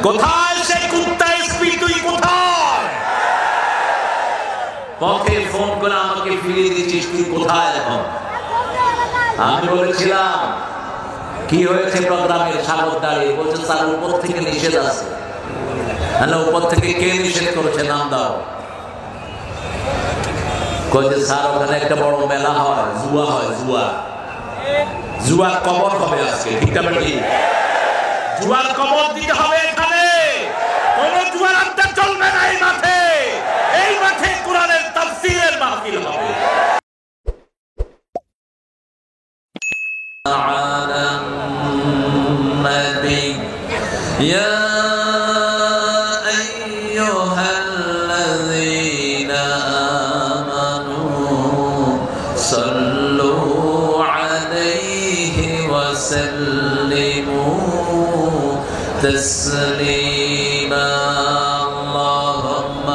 কোথায় সে কুত্তা এসপি, তুই কোথায়? পথে ফোন করে আমাকে ফিরিয়ে দিচ্ছিস, তুই কোথায় এখন? আমি বলেছিলাম কি হয়েছে প্রোগ্রামের সাগর দাঁড়িয়ে, বলছে স্যার উপর থেকে নিষেধ আছে। উপর থেকে কে নিষেধ করেছে, নাম দাও। কয়েছে স্যার ওখানে একটা বড় মেলা হয়, জুয়া হয়, জুয়ার কবর হবে আজকে। ঠিক না বেটি? জুয়ার কবর দিতে হবে এখানে। কোন জুয়ার আড্ডা চলবে না এই মাঠে। এই মাঠে কোরআনের তাফসীরের মাহফিল হবে। تسليما اللهم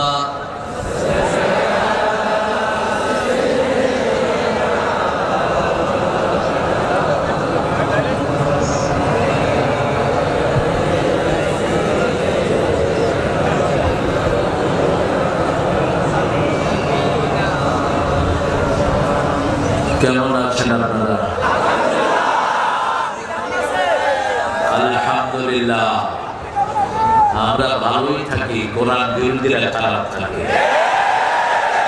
কেমন আছেন আপনারা? আলহামদুলিল্লাহ আমরা ভালোই থাকি, কোরআন বিরোধীরা খারাপ থাকে।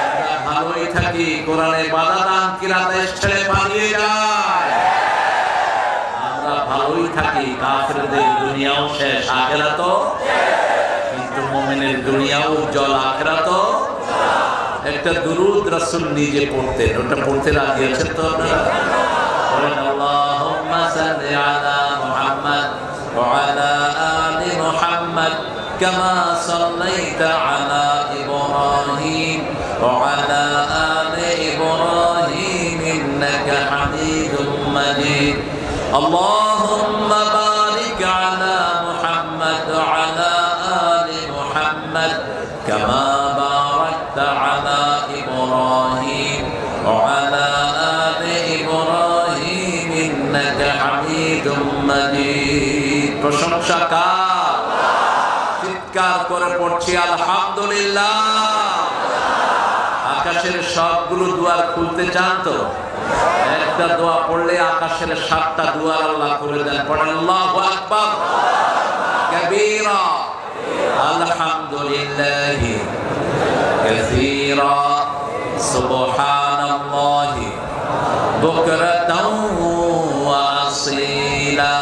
আমরা ভালোই থাকি, কোরআনে বাধা দান কিরাতে ছেড়ে পালিয়ে যায়। আমরা ভালোই থাকি, কাফেরদের দুনিয়াও শেষ, আখিরাতও। কিন্তু মুমিনের দুনিয়াও উজ্জ্বল, আখিরাতও। একটা দুরূদ রাসূল নিজে পড়তেন, ওটা পড়তে রাজি আছেন তো আপনারা? বলেন আল্লাহুম্মা সাল্লি আলা মুহাম্মাদ ওয়া আলা আলি মুহাম্মাদ কামা সাল্লাইতা আলা ইব্রাহিম ওয়া আলা আলি ইব্রাহিম ইন্নাকা হামিদুম মাজিদ। আল্লাহুম্মা বারিক আলা মুহাম্মাদ ওয়া আলা আলি মুহাম্মাদ কামা বারাকতা আলা ইব্রাহিম ওয়া আলা আলি ইব্রাহিম ইন্নাকা হামিদুম মাজিদ। প্রশংসা কার? চিৎকার করে পড়ছি আলহামদুলিল্লাহ। আকাশের সবগুলো দুয়ার খুলতে চান তো? একটা দোয়া পড়লে আকাশের 7টা দুয়ার আল্লাহ খুলে দেন। পড়েন আল্লাহু আকবার কাবীরা আলহামদুলিল্লাহি কাসীরা সুবহানাল্লাহি বুকরাতাও ওয়া আসীলা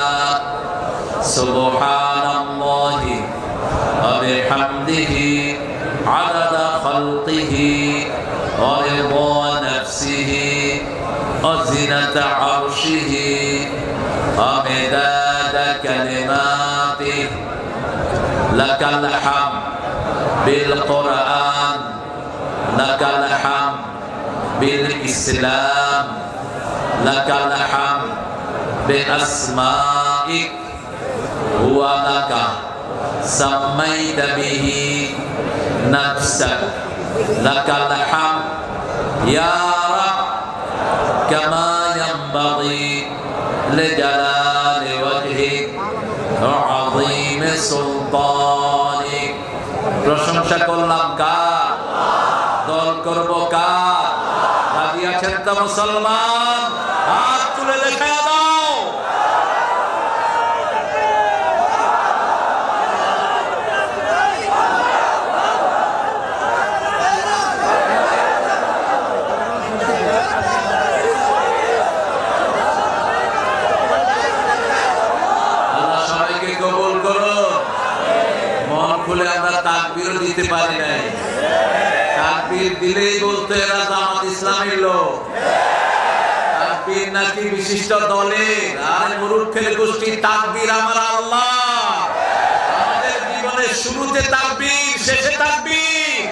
সুবহানাল্লাহি ওয়া বিহামদিহি আদাদা খালকিহি ওয়া রিদা নাফসিহি ওয়া জিনাতা আরশিহি ওয়া মিদাদা কালিমাতিহি লাকাল হামদ বিল কুরআন লাকাল হামদ বিল ইসলাম লাকাল হামদ বিআসমাইক ওয়া লাকা সাম্মাইতা বিহি নাফসাক লাকাল হামদ ইয়া রাব কামা ইয়ানবাগি লিজালালি ওয়াজহিক ওয়া আযীমি সুলতানিক। প্রশংসা করলাম কার? দল করব কার? রাজি আছেন তো মুসলমান? হাত তুলে দেখা দাও। আল্লাহ সবাইকে কবুল করো। মন খুলে আমরা তাকবীর দিতে পারি নাই। তাকবীর দিলেই বলতে এরা জামাত ইসলামের লোক। তাকবীর নাকি বিশিষ্ট দলের। আরে মূর্খের গোষ্ঠী, তাকবীর আমার আল্লাহ। আমাদের জীবনের শুরুতে তাকবীর, শেষে তাকবীর।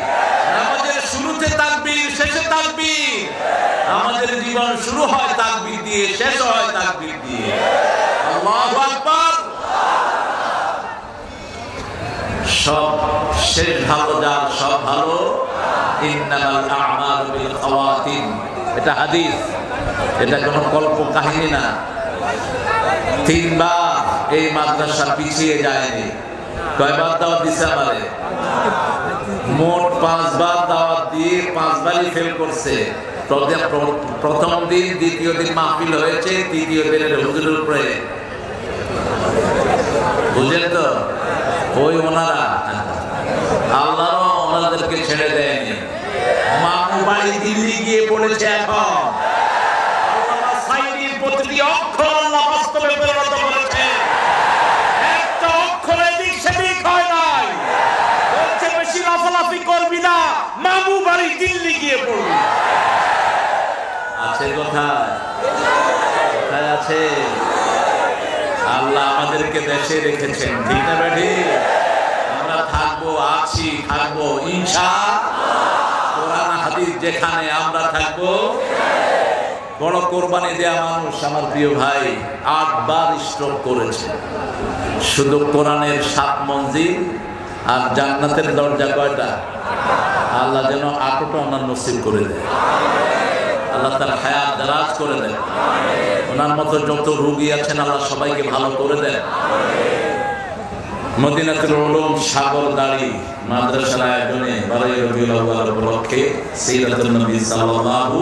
আমাদের শুরুতে তাকবীর, শেষে তাকবীর। আমাদের জীবন শুরু হয় তাকবীর দিয়ে, শেষ হয় তাকবীর দিয়ে। আল্লাহু আকবার। সব শেষ ভালো যার, সব ভালো। ইন্নামাল আ'মালু বিল খাওয়াতিম, এটা হাদিস, এটা কোনো কল্প কাহিনী না। 3 বার এই মাদ্রাসা পিছিয়ে যায়নি। কয়বার দাওয়াত দিছে আমারে? মোট 5 বার দাওয়াত দিয়ে 5 বারই ফেল করছে। প্রথম দিন, দ্বিতীয় দিন মাহফিল হয়েছে, তৃতীয় দিনের হুজুরের উপরে, বুঝলেন তো? ওই ওনারা আল্লাহও ওনাদেরকে ছেড়ে দেয়নি। মামু বাড়ি দিল্লি গিয়ে পড়েছে। এখন সাইনির প্রতিটি অক্ষর আল্লাহ বাস্তবে পরিণত করেছে। একটা অক্ষরে দিক সেদিক হয় নাই। বলছে বেশি লাফালাফি করবি না, মামু বাড়ি দিল্লি গিয়ে পড়বি। আছে কোথায়? কোথায় আছে? আল্লাহ আমাদেরকে দেশে রেখেছেন, ঠিক না বেঠি? আমরা থাকবো, আছি, থাকবো ইনশাআল্লাহ। কোরআন হাদিস যেখানে আমরা থাকবো। বড় কোরবানি দেয়া মানুষ আমার প্রিয় ভাই 8 বার স্ট্রোক করেছে। শুধু কোরআনের 7 মঞ্জিল আর জান্নাতের দরজা কয়টা? আল্লাহ যেন 8টা ওনার নসিব করে দেয়। আল্লাহ তার হায়াত দারাজ করে দেন। ওনার মতো যত রোগী আছেন আল্লাহ সবাইকে ভালো করে দেন। মদিনাতুল উলুম সাগরদাড়ি মাদ্রাসার আয়োজনে 12 রবিউল আউয়াল উপলক্ষে সিরাতুন নবী সাল্লাল্লাহু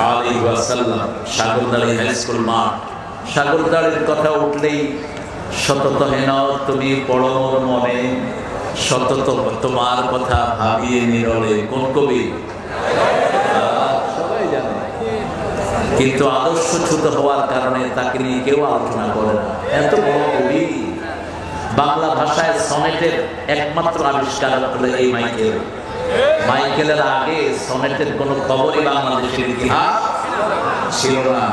আলাইহি ওয়াসাল্লাম সাগরদাড়ি হাই স্কুল মাঠ। সাগরদাড়ির কথা উঠলেই সতত হেন তুমি পড়ো মোর মনে, সতত তোমার কথা ভাবিয়ে নিরলে। কোন কবি? সবাই জানে, কিন্তু আদর্শচ্যুত হওয়ার কারণে তাকে নিয়ে কেউ আলোচনা করে না। এত বড় কবি। বাংলা ভাষায় সনেটের একমাত্র আবিষ্কার হলো এই মাইকেল। মাইকেলের আগে সনেটের কোন খবরই বাংলাদেশের ইতিহাস ছিল না।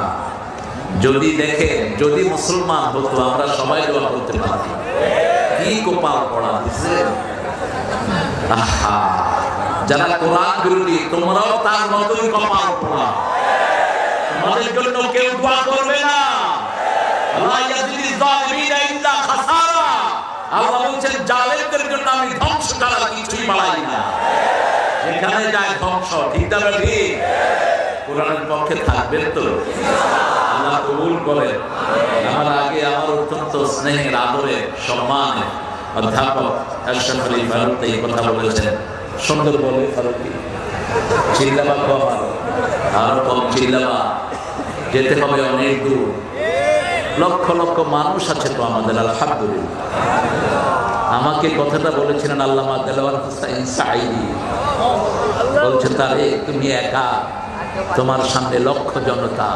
যদি দেখেন, যদি মুসলমান হতো আমরা সবাই দোয়া করতে পারতাম। কি কপাল পড়া দিচ্ছে! আহা, যারা কোরআন বিরোধী তোমরাও তার মতই কপাল পড়া। তোমাদের জন্য কেউ দোয়া করবে না। আল্লাহ ইয়াজিদিজ জালিমিনা ইল্লা খাসারা। আল্লাহ বলেন জালেমদের জন্য আমি ধ্বংস ছাড়া কিছুই বাড়াই না। যেখানে যায় ধ্বংস, ঠিক না ঠিক? কোরআনের পক্ষে থাকবেন তো? আল্লাহ কবুল করেন। আমার আগে আমার অত্যন্ত স্নেহের, আদরের, সম্মানের অধ্যাপক আশরাফ আলী ফারুক এই কথা বলেছেন। সুন্দর বলে ফারুকি, চিল্লাবা কম, আরো কম চিল্লাবা, যেতে হবে অনেক দূর। লক্ষ লক্ষ মানুষ আছে তো আমাদের, আলহামদুলিল্লাহ। আমাকে কথাটা বলেছিলেন আল্লামা দেলোয়ার হোসেন সাঈদী। বলছে তারে তুমি একা, তোমার সামনে লক্ষ জনতা,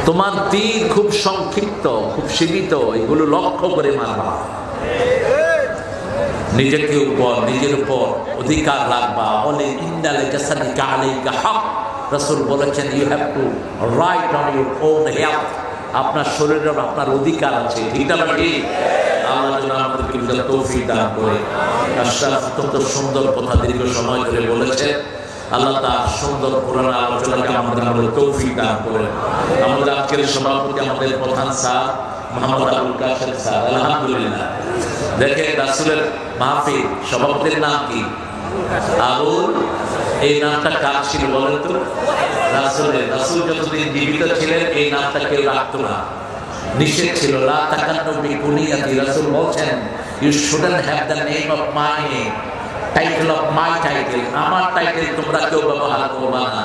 তোমার তীর খুব সংক্ষিপ্ত, খুব সীমিত, এগুলো লক্ষ্য করে মারবা। নিজেকে উপর, নিজের উপর অধিকার রাখবা। বলে ইন্নাল জাসাদিকা আলাইকা হক। রাসূল বলেছেন you have to right on your own health. আপনার শরীরের আপনার অধিকার আছে, ঠিক না ঠিক? আল্লাহ যেন আমাদেরকে তৌফিক দান করে। আশরাফ অত্যন্ত সুন্দর কথা দীর্ঘ সময় ধরে বলেছেন। আল্লাহ তার সুন্দর কোরআন আলোচনাকে আমাদের তৌফিক দান করে। আমাদের আজকের সভাপতি আমাদের প্রধান স্যার মোহাম্মদ আবুল কাশেম স্যার, আলহামদুলিল্লাহ। দেখেন রাসূলের মাহফিল, সভাপতির নাম কি? আবুল। এই নামটা কার ছিল বলেন তো? রাসূলের। রাসূল যতদিন জীবিত ছিলেন এই নামটা কেউ রাখতো না, নিষেধ ছিল। লা তাকান্নু বিকুনিয়াতি। রাসূল বলেন you shouldn't have the name of my name, title of my title. আমার টাইটেল তোমরা কেউ ব্যবহার করবা না।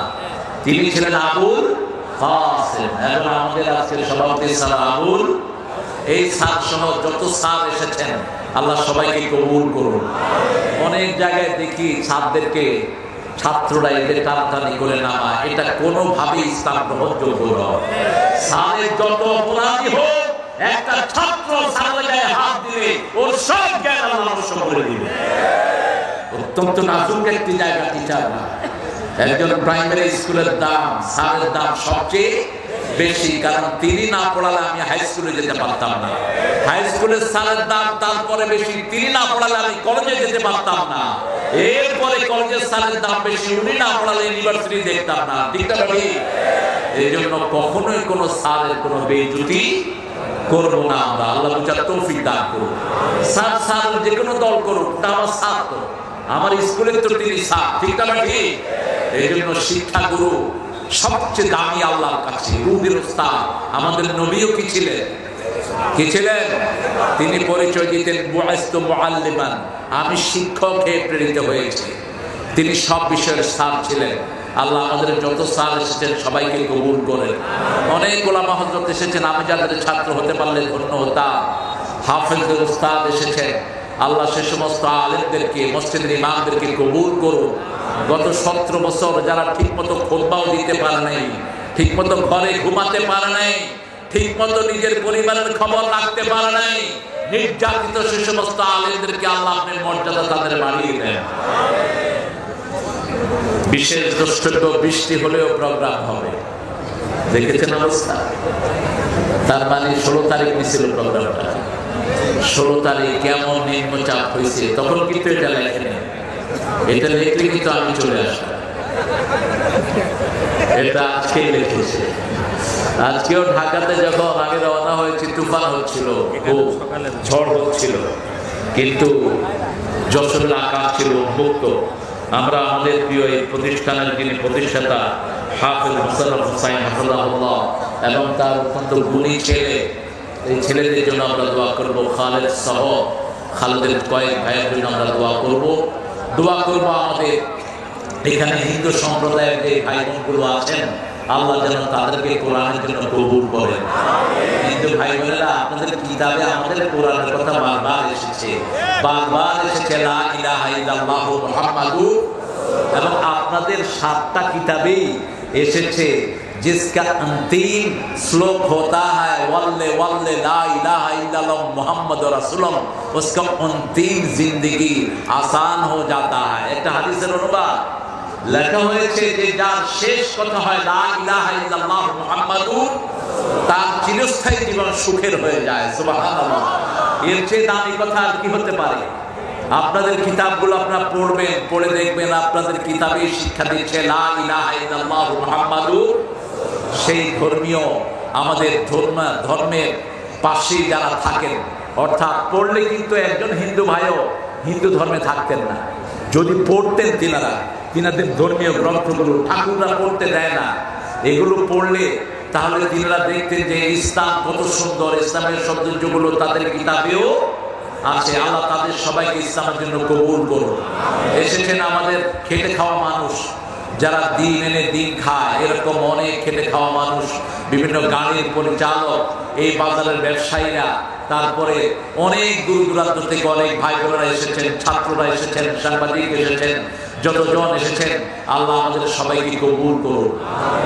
তিনি ছিলেন আবুল কাসেম। এবং আমাদের আজকের সভাপতি স্যার আবুল। এই স্যার সহ যত স্যার এসেছেন আল্লাহ সবাইকে কবুল করুন। অনেক জায়গায় দেখি ছাত্রদেরকে, ছাত্ররা এদের টানাটানি করে নামা, এটা কোনোভাবেই ইসলাম গ্রহণযোগ্য নয়। স্যারের যত অপরাধী হোক, একটা ছাত্র স্যারের গায়ে হাত দিলে ওর সব জ্ঞান আল্লাহ নষ্ট করে দিবে। অত্যন্ত নাজুক একটি জায়গা টিচার না। একজন প্রাইমারি স্কুলের দাম, স্যারের দাম সবচেয়ে বেশি, কারণ তিনি না পড়ালে আমি হাই স্কুলে যেতে পারতাম না। হাই স্কুলের স্যারের দাম তারপরে বেশি, তিনি না পড়ালে আমি কলেজে যেতে পারতাম না। এরপরে কলেজের স্যারের দাম বেশি, উনি না পড়ালে ইউনিভার্সিটি দেখতাম না, ঠিক না ঠিক? এই জন্য কখনোই কোনো স্যারের কোনো বেইজ্জতি করবো না আমরা। আল্লাহ বুঝার তৌফিক দান করুন। স্যার যে কোনো দল করুক, তা আমার স্যার তো, আমার স্কুলের তো তিনি স্যার, ঠিক না ঠিক? এই জন্য শিক্ষাগুরু সবচেয়ে দামি আল্লাহর কাছে, রুহের উস্তাদ। আমাদের নবীও কি ছিলেন? কি ছিলেন? তিনি পরিচয় দিতেন বুআইস্তু মুআল্লিমান, আমি শিক্ষক হয়ে প্রেরিত হয়েছি। তিনি সব বিষয়ের স্যার ছিলেন। আল্লাহ আমাদের যত স্যার এসেছেন সবাইকে কবুল করেন। অনেক ওলামা হযরত এসেছেন, আমি যাদের ছাত্র হতে পারলে ধন্য হতাম। হাফেজদের উস্তাদ এসেছেন, আল্লাহ সে সমস্ত আলেমদেরকে, মসজিদের ইমামদেরকে কবুল করুন। গত 17 বছর যারা ঠিকমতো খুতবাও দিতে পারে নাই, ঠিকমতো ঘরে ঘুমাতে পারে নাই, ঠিকমতো নিজের পরিবারের খবর রাখতে পারে নাই, নির্যাতিত সে সমস্ত আলেমদেরকে আল্লাহ আপনার মর্যাদা তাদের বাড়িয়ে দেন। বিশেষ দ্রষ্টব্য, বৃষ্টি হলেও প্রোগ্রাম হবে, দেখেছেন অবস্থা। তার মানে 16 তারিখ নিছিল প্রোগ্রামটা। 16 তারিখ কেমন নিম্নচাপ হয়েছে, তখন কিন্তু এটা লেখেনি। এটা লিখলে কিন্তু আমি চলে আসতাম। এটা আজকেই লিখেছে। আজকেও ঢাকাতে যখন আমি রওনা হয়েছি, তুফান হচ্ছিল, খুব ঝড় হচ্ছিল, কিন্তু যশোরের আকাশ ছিল উন্মুক্ত। আমরা আমাদের প্রিয় এই প্রতিষ্ঠানের যিনি প্রতিষ্ঠাতা হাফেজ মোশাররফ হোসাইন হাফিজাহুল্লাহ এবং তার অত্যন্ত গুণী ছেলে, এই ছেলেদের জন্য আমরা দোয়া করব। খালেদ সহ খালেদের কয়েক ভাইয়ের জন্য আমরা দোয়া করব। আমাদের এখানে হিন্দু সম্প্রদায়ের যে ভাই বোনগুলো আছেন, আল্লাহ যেন তাদেরকে কোরআনের জন্য কবুল করেন। হিন্দু ভাই বোনেরা, আপনাদের কিতাবে আমাদের কোরআনের কথা বারবার এসেছে লা ইলাহা ইল্লাল্লাহু মুহাম্মাদুর, এবং আপনাদের 7টা কিতাবেই এসেছে जिसका अंतिम श्लोक होता है वल्ले वल्ले ला इलाहा इल्लल्लाह मुहम्मद रसूलुल्लाह, उसका अंतिम जिंदगी आसान हो जाता है। एक হাদিসের অনুবাদ লেখা হয়েছে যে যার শেষ কথা হয় লা ইলাহা ইল্লাল্লাহ মুহাম্মাদুর, তার চিরস্থায়ী জীবন সুখের হয়ে যায়। সুবহানাল্লাহ। এর চেয়ে দামি কথা আর কি হতে পারে? আপনাদের কিতাবগুলো আপনারা পড়বেন, পড়ে দেখবেন আপনাদের কিতাবে শিক্ষা দিচ্ছে লা ইলাহা ইল্লাল্লাহ মুহাম্মাদুর। সেই ধর্মীয় আমাদের ধর্মের পাশে যারা থাকেন, অর্থাৎ পড়লে কিন্তু একজন হিন্দু ভাইও হিন্দু ধর্মে থাকতেন না। যদি পড়তেন তিনাদের ধর্মীয় গ্রন্থগুলো, ঠাকুররা পড়তে দেয় না, এগুলো পড়লে তাহলে তিনারা দেখতেন যে ইসলাম কত সুন্দর, ইসলামের সৌন্দর্যগুলো তাদের কিতাবেও আছে। আল্লাহ তাদের সবাইকে ইসলামের জন্য কবুল করুন। এসেছেন আমাদের খেটে খাওয়া মানুষ, যারা দিন এনে দিন খায়, এরকম অনেক খেটে খাওয়া মানুষ, বিভিন্ন গাড়ির পরিচালক, এই বাজারের ব্যবসায়ীরা, তারপরে অনেক দূর দূরান্ত থেকে অনেক ভাই বোনেরা এসেছেন, ছাত্ররা এসেছেন, সাংবাদিক এসেছেন, যতজন এসেছেন, আল্লাহ আমাদের সবাইকে কবুল করুন।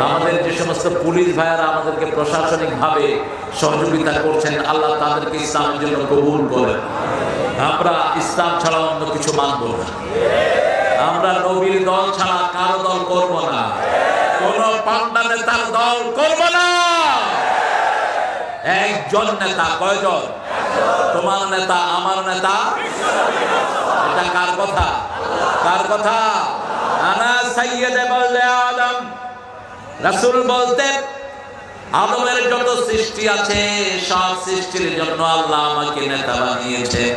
আমাদের যে সমস্ত পুলিশ ভাইয়ারা আমাদেরকে প্রশাসনিক ভাবে সহযোগিতা করছেন, আল্লাহ তাদেরকে ইসলামের জন্য কবুল করেন। আমরা ইসলাম ছাড়া অন্য কিছু মানব না। আমরা নবীর দল ছাড়া কারো দল করব না, কোন পান্ডা নেতার দল করব না। একজন নেতা, কয়জন? তোমার নেতা, আমার নেতা। এটা কার কথা? কার কথা? আনা সাইয়্যিদে বললে আদম। রাসূল বলতেন আদমের যত সৃষ্টি আছে সব সৃষ্টির জন্য আল্লাহ আমাকে নেতা বানিয়েছেন,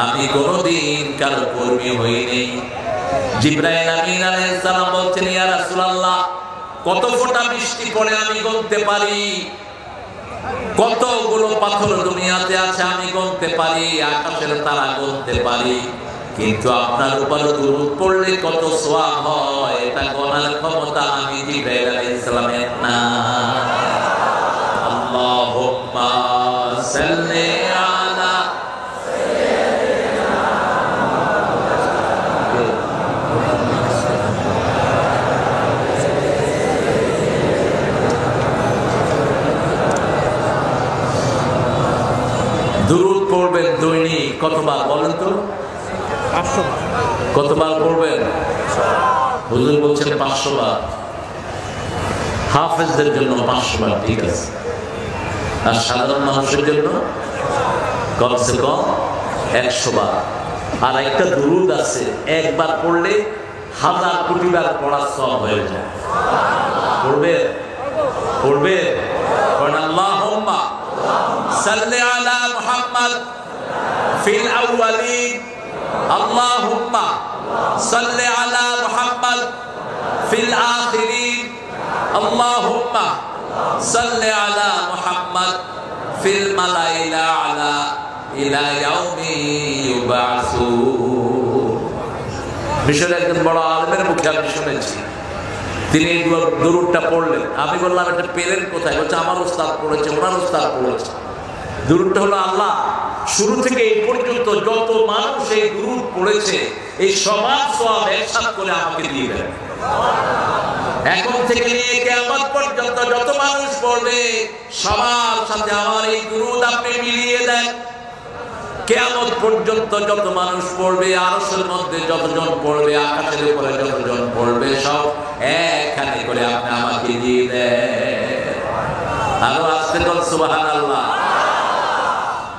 আমি কোনদিন কারো কর্মী হইনি। জিবরাইল আমিন আলাইহিস সালাম বলছেন, ইয়া রাসূলুল্লাহ, কত ফোঁটা বৃষ্টি পড়ে আমি গুনতে পারি, কতগুলো পাথর দুনিয়াতে আছে আমি গুনতে পারি, আকাশের তারা গুনতে পারি, কিন্তু আপনার উপরে দুরূদ পড়লে কত সওয়াব হয় এটা গোনার ক্ষমতা আমি জিবরাইল আলাইহিস সালামের না। আল্লাহুম্মা সাল্লি আলা দুরূদ পড়বেন দৈনিক কতবার বলেন তো? 500 বার। কতবার পড়বেন? হুজুর বলছেন 500 বার। হাফেজদের জন্য 500 বার, ঠিক আছে। আর সাধারণ মানুষের জন্য কমসে কম 100 বার। আর একটা দুরূদ আছে, একবার পড়লে 1000 কোটি বার পড়ার সওয়াব হয়ে যায়। পড়বে? পড়বে? পড়েন আল্লাহুম্মা সাল্লি আলা মুহাম্মাদ ফিল আউয়ালিন, আল্লাহুম্মা সাল্লি আলা মুহাম্মাদ ফিল আখিরিন, আল্লাহুম্মা সাল্লি আলা মুহাম্মাদ ফিল মালাইলা আলা ইলা ইয়াউমি ইউবাসুন। মিশরের একজন বড় আলেমের মুখে আমি শুনেছি, তিনি এই দুরূদটা পড়লেন। আমি বললাম এটা পেলেন কোথায়? বলছে আমার ওস্তাদ পড়েছে, ওনার ওস্তাদ পড়েছে। দুরূদটা হলো, আল্লাহ শুরু থেকে এই পর্যন্ত যত মানুষ এই দুরূদ পড়েছে এই সমান সওয়াব একসাথে করে আমাকে দিয়ে দেন। এখন থেকে নিয়ে কিয়ামত পর্যন্ত যত মানুষ পড়বে সবার সাথে আমার এই দুরূদ আপনি মিলিয়ে দেন। কিয়ামত পর্যন্ত যত মানুষ পড়বে, আরশের মধ্যে যতজন পড়বে, আকাশের উপরে যতজন পড়বে, সব একখানে করে আপনি আমাকে দিয়ে দেন। আরো আস্তে বল সুবহানাল্লাহ।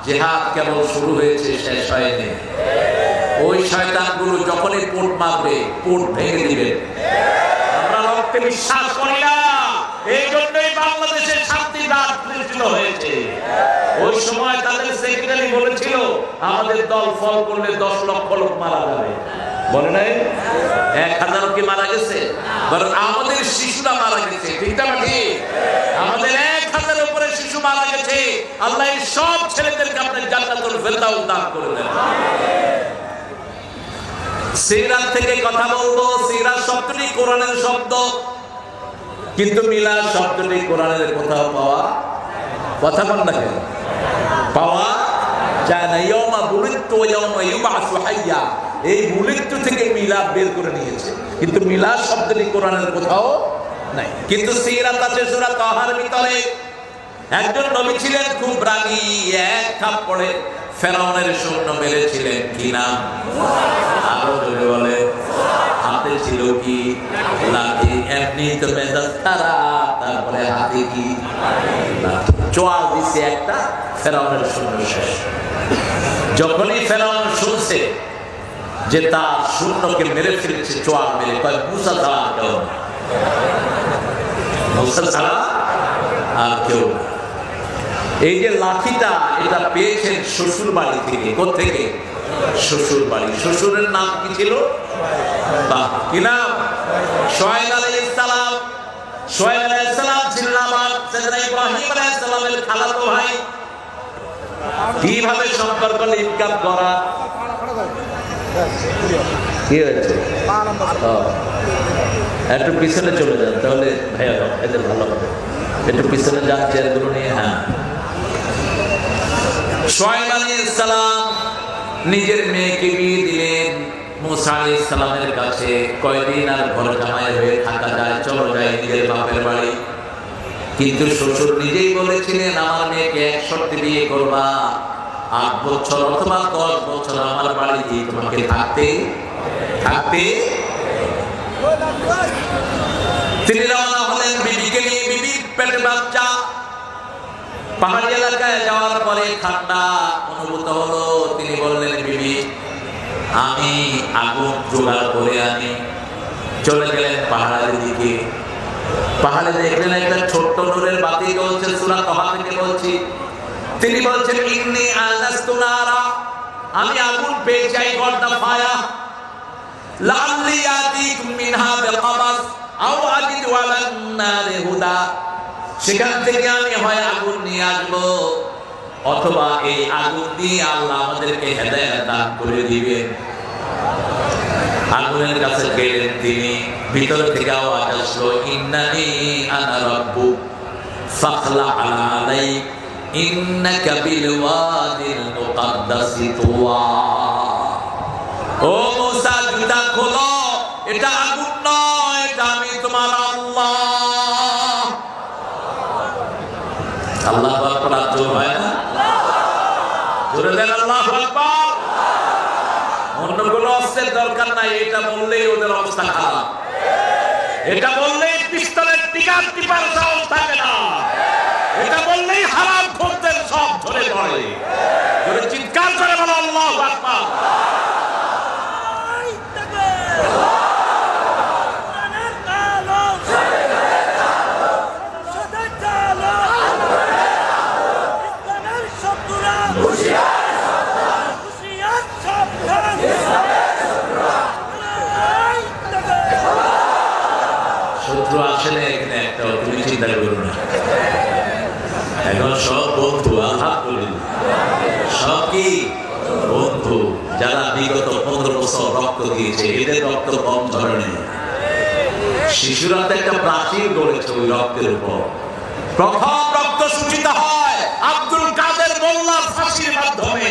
জিহাদ কেবল শুরু হয়েছে, শেষ হয়নি। ওই শয়তানগুলো যখনই পোট মারবে, পোট ভেঙে দিবে। আমরা রক্তে বিশ্বাস করি না, এই জন্যই বাংলাদেশের শান্তির রাত প্রতিষ্ঠিত হয়েছে। ওই সময় তাদের সেক্রেটারি বলেছিল আমাদের দল ফল করলে 10 লক্ষ লোক মারা যাবে, বলে নাই? 1000 কি মারা গেছে? বরং আমাদের শিশুরা মারা গেছে। ঠিক না? ঠিক। আমাদের 1000 উপরে শিশু মারা গেছে। আল্লাহ এই সব ছেলেদেরকে আপনার জান্নাতুল ফেরদাউস দান করে দেন। সিরাত থেকে কথা বলবো। সিরাত শব্দটি কোরআনের শব্দ, কিন্তু মিলাদ শব্দটি কোরআনের কোথাও পাওয়া কথা বল না কেন পাওয়া যায় না। ইয়াউমা বুলিদতু ওয়া ইয়াউমা ইউবআসু হাইয়া, এই বুলিদতু থেকে মিলাদ বের করে নিয়েছে, কিন্তু মিলাদ শব্দটি কোরআনের কোথাও নাই। কিন্তু সিরাত আছে সূরা তাহার ভিতরে। একজন নবী ছিলেন খুব রাগী, এক থাপ্পড়ে ফেরাউনের সৈন্য মেরেছিলেন। কি নাম? আরো জোরে বলে। হাতে ছিল কি? লাঠি। এমনি তো মেজাজ খারাপ, তারপরে হাতে কি? চোয়াল দিছে একটা, ফেরাউনের সৈন্য শেষ। যখনই ফেরাউন শুনছে যে তার সৈন্যকে মেরে ফেলেছে চোয়াল মেরে, কয় মুসা ছাড়া আর কেউ না, মুসা ছাড়া আর কেউ না। এই যে লাঠিটা, এটা পেয়েছেন শ্বশুর বাড়ি থেকে। কোত্থেকে? শ্বশুর বাড়ি। শ্বশুরের নাম কি ছিল? বাহ, কি নাম? শুআয়ব আলাইহিস সালাম। শুআয়ব আলাইহিস সালাম ছিলেন আমার সাইয়েদনা ইব্রাহিম আলাইহিস সালামের খালাতো ভাই। কিভাবে সম্পর্ক লিঙ্কআপ করা? কি হয়েছে? একটু পিছনে চলে যান, তাহলে ভাইয়া এদের ভালো হবে। একটু পিছনে যান চেয়ারগুলো নিয়ে। হ্যাঁ, শুআয়ব আলাইহিস সালাম নিজের মেয়েকে বিয়ে দিলেন মুসা আলাইহিস সালামের কাছে। কয়দিন আর ঘর জামাই হয়ে থাকা যায়? চলো যাই নিজের বাপের বাড়ি। কিন্তু শ্বশুর নিজেই বলেছিলেন আমার মেয়েকে এক শর্তে বিয়ে করবা, 8 বছর অথবা 10 বছর আমার বাড়িতে তোমাকে থাকতে। তিনি রওনা হলেন বিবিকে নিয়ে। বিবির পেটে বাচ্চা। পাহাড়ি এলাকায় যাওয়ার পরে ঠান্ডা অনুভূত হলো। তিনি বললেন বিবি আমি আগুন জোগাড় করে আনি। চলে গেলেন পাহাড়ের দিকে। পাহাড়ে দেখলেন একটা ছোট্ট নূরের বাতি জ্বলছে। সূরা তাহা থেকে বলছি। তিনি বলছেন ইন্নী আনাস্তু নারা, আমি আগুন পেয়ে যাই। গর্দা ফায়া লাল্লি আতিকুম মিনহা বিকাবাস আও আজিদু আলান নারি হুদা, সেখান থেকে আমি হয় আগুন নিয়ে আসবো, অথবা এই আগুন দিয়ে আল্লাহ আমাদেরকে হেদায়েত দান করে দিবেন। আগুনের কাছে গেলেন তিনি। ভিতর থেকে আওয়াজ আসলো ইন্নানি আনা রাব্বুক ফাখলা আলাইক ইন্নাকা বিল ওয়াদিল মুকাদ্দাসি তুওয়া। ও মুসা, জুতা খোলো, এটা আগুন নয়, এটা আমি তোমার আল্লাহ। আল্লাহু আকবার। জোর হয় না? জোরে দেন আল্লাহু আকবার। অন্য কোনো অস্ত্রের দরকার নাই, এটা বললেই ওদের অবস্থা খারাপ। এটা বললেই পিস্তলের টিপার সাহস থাকে না। এটা বললেই হারাম খোরদের সব ধরে পড়ে। জোরে চিৎকার করে বলো আল্লাহু আকবার। শত্রু আসলে এখানে একটা, তুমি চিন্তা করো না। এখন সব বন্ধু বন্ধু যারা বিগত 15 বছর রক্ত দিয়েছে, এদের রক্ত কম ধরনের। শিশুরা তো একটা প্রাচীর গড়েছে ওই রক্তের উপর। প্রথম রক্ত সূচিত হয় আব্দুল কাদের মোল্লার ফাঁসির মাধ্যমে।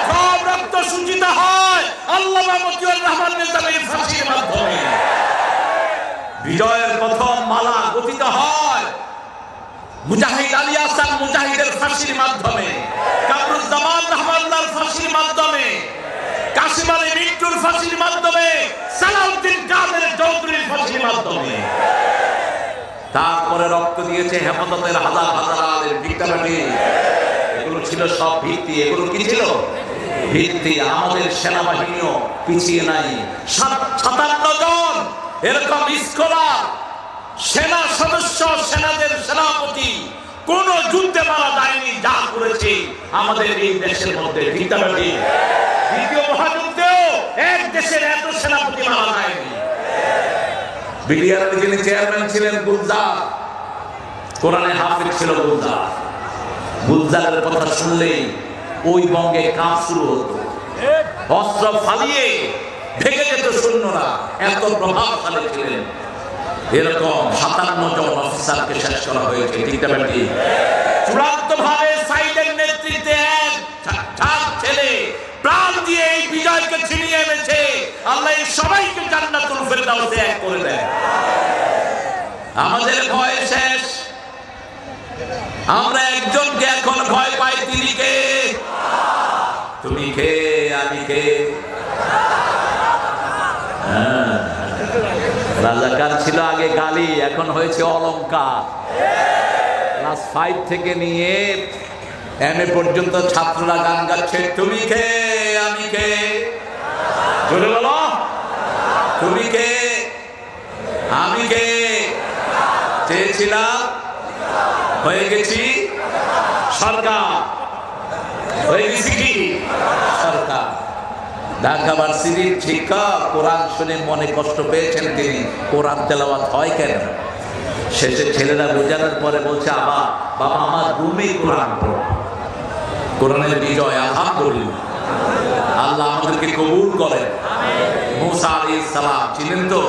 প্রথম রক্ত সূচিত হয় আল্লামা মতিউর রহমান নিজামীর ফাঁসির মাধ্যমে। বিজয়ের প্রথম মালা গঠিত হয় মুজাহিদ আলী আহসান মুজাহিদের ফাঁসির মাধ্যমে, কামরুজ্জামান রহমানুল্লাহর ফাঁসির মাধ্যমে, কাশিম আলী মিন্টুর ফাঁসির মাধ্যমে, সালাউদ্দিন কাদের চৌধুরীর ফাঁসির মাধ্যমে। তারপরে রক্ত দিয়েছে হেফাজতের হাজার হাজার আলেম, ভিক্টরি। এগুলো ছিল সব ভিত্তি। এগুলো কি ছিল? ভিত্তি। আমাদের সেনাবাহিনীও পিছিয়ে নাই। 57 জন এরকম স্কলার, সেনা সদস্য, সেনাদের সেনাপতি কোন যুদ্ধে মারা যায়নি। যা করেছে আমাদের এই দেশের মধ্যে ভিক্টরি। দ্বিতীয় মহাযুদ্ধেও এক দেশের এত সেনাপতি মারা যায়নি। বিডিআর যিনি চেয়ারম্যান ছিলেন গুলজার, কোরআনে হাফিজ ছিল গুলজার। গুলজারের কথা শুনলেই ওই বঙ্গে কাজ শুরু হতো, অস্ত্র ফালিয়ে ভেঙে যেত সৈন্যরা, এত প্রভাবশালী ছিলেন। এরকম 57 জন অফিসারকে শেষ করা হয়েছে। চূড়ান্ত ভাবে সাইদের নেতৃত্বে এক ছেলে প্রাণ দিয়ে এই বিজয়কে ছিনিয়ে এনেছে। আল্লাহ সবাইকে জান্নাতুল ফেরদাউসে এক করে দেয়। আমাদের ভয় শেষ। আমরা একজনকে এখন ভয় পাই, তিনি কে? তুমি কে? আমি কে? রাজাকার ছিল আগে গালি, এখন হয়েছে অলংকার। ক্লাস 5 থেকে নিয়ে এমএ পর্যন্ত ছাত্ররা গান গাচ্ছে, তুমি কে? আমি কে? জোরে বলো, তুমি কে? আমি কে? চেয়েছিলাম, হয়ে গেছি সরকার। হয়ে গেছি কি সরকার। ঢাকা ভার্সিটির শিক্ষক কোরআন শুনে মনে কষ্ট পেয়েছেন তিনি। কোরআন তেলাওয়াত হয় কেন? শেষে ছেলেরা বোঝানোর পরে বলছে, বাবা আমার রুমে কোরআন পড়ো। কোরআনের বিজয়, আলহামদুলিল্লাহ। আল্লাহ আমাদেরকে কবুল করেন। মুসা আলাইহিস সালাম চিনেন তো?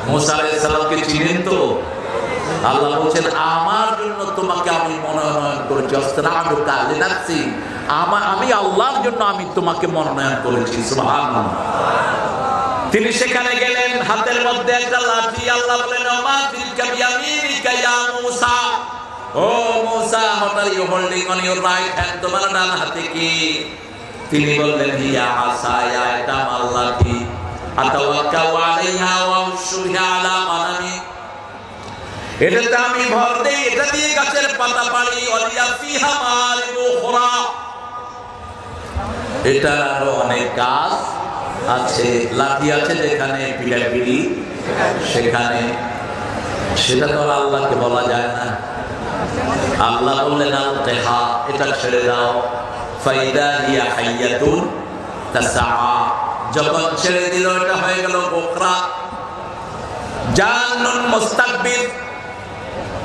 মুসা আলাইহিস সালামকে চিনেন তো? আল্লাহ বলছেন, আমার জন্য তোমাকে আমি মনোনয়ন করেছি। আমি আল্লাহর জন্য আমি তোমাকে মনোনয়ন করেছি। সুবহানাল্লাহ। তিনি সেখানে গেলেন, হাতের মধ্যে একটা লাঠি। আল্লাহ বলেন, ওমা তিলকা বিয়ামিনিকা ইয়া মুসা। ও মুসা, what are you holding on your right hand? তোমার ডান হাতে কি? তিনি বললেন, হিয়া আসায়া, এটা আমার লাঠি। আতাওয়াক্কাউ আলাইহা ওয়া উশরিহা আলা মানামি। এটাতে আমি ভর দেই, এটা দিয়ে গাছের পাতা পাড়ি। ওয়ালিয়া ফিহা মারিবু উখরা। এটা আরো অনেক কাজ আছে। লাঠি আছে যেখানে, পিড়াপিড়ি সেখানে। সেটা তো আল্লাহকে বলা যায় না। আল্লাহ বললেন, আলকিহা, এটা ছেড়ে দাও। ফাইদা হিয়া হাইয়াতুন তাসআ। যখন ছেড়ে দিল, এটা হয়ে গেল বকরা। জান্নুন মুস্তাকবির,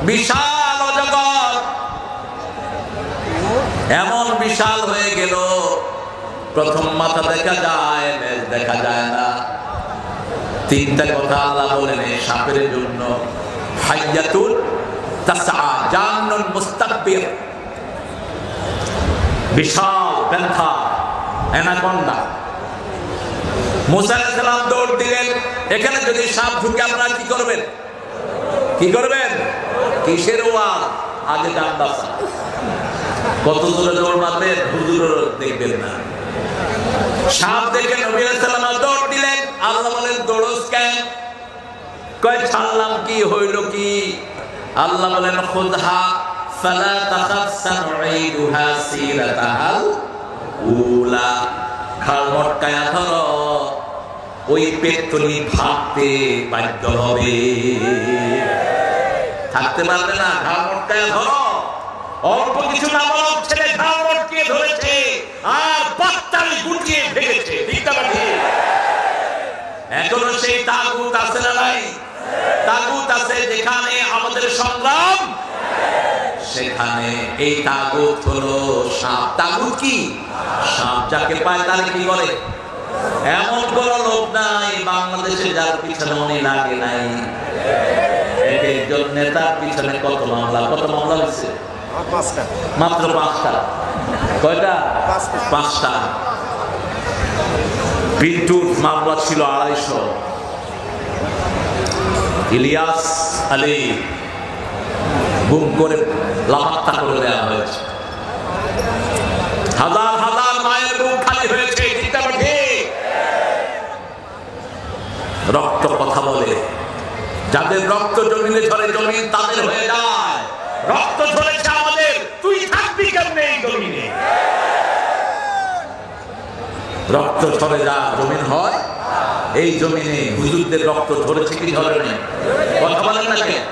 বিশাল অজগর। এমন বিশাল হয়ে গেল, প্রথম মাথা দেখা যায়, লেজ দেখা যায় না। 3টা কথা আল্লাহ বলেন এই সাপের জন্য। হাইয়াতুন তাসআ, জান্নুন মুস্তাকবির, বিশাল প্যান্থা, অ্যানাকোন্ডা। মুসা আলাইহিস সালাম দৌড় দিলেন। এখানে যদি সাপ ঢুকে আপনারা কি করবেন? কি করবেন? কিসের ওয়াল? আগে ডান বাসা। কত দূরে দৌড় মারবেন? হুজুরও দেখবেন না। সাপ দেখে নবী আলাইহিস সালাম দৌড় দিলেন। আল্লাহ বলেন, দৌড়স কেন? কয় ছাড়লাম, কি হইল কি? আল্লাহ বলেন, খুদহা ফালা তাখাফ সানুঈদুহা সিরাতাহাল উলা। খাল মটকায়া ধরো, ওই পেট্রোলি ভাবতে বাধ্য হবে। থাকতে পারবে না, ঘাড় মটকায়া ধরো। অল্প কিছু নামক ছেলে ঘাড় মটকিয়ে ধরেছে আর পাত্তাল গুটিয়ে ভেঙেছে। এখনো সেই তাগুত আছে না নাই? তাগুত আছে। যেখানে আমাদের সংগ্রাম, সেখানে এই তাগুত হলো সাপ। তাগুত কি? সাপ। যাকে পায় তার কি করে। এমন কোন লোক নাই বাংলাদেশে যার পিছনে উনি লাগে নাই। এক একজন নেতার পিছনে কত মামলা হয়েছে? মাত্র 5টা। কয়টা? 5টা। পিন্টুর মামলা ছিল 250। ইলিয়াস আলী গুম করে লাপাত্তা করে দেওয়া হয়েছে। হাজার হাজার মায়ের বুক খালি হয়েছে। রক্ত কথা বলে। যাদের রক্ত জমিনে ঝরে জমিন তাদের হয়ে যায়। রক্ত ঝরেছে আমাদের, তুই থাকবি কেমনে এই জমিনে? রক্ত ঝরে যা জমিন হয়, এই জমিনে হুজুরদের রক্ত ঝরেছে কি ঝরে নাই? কথা বলেন না কেন?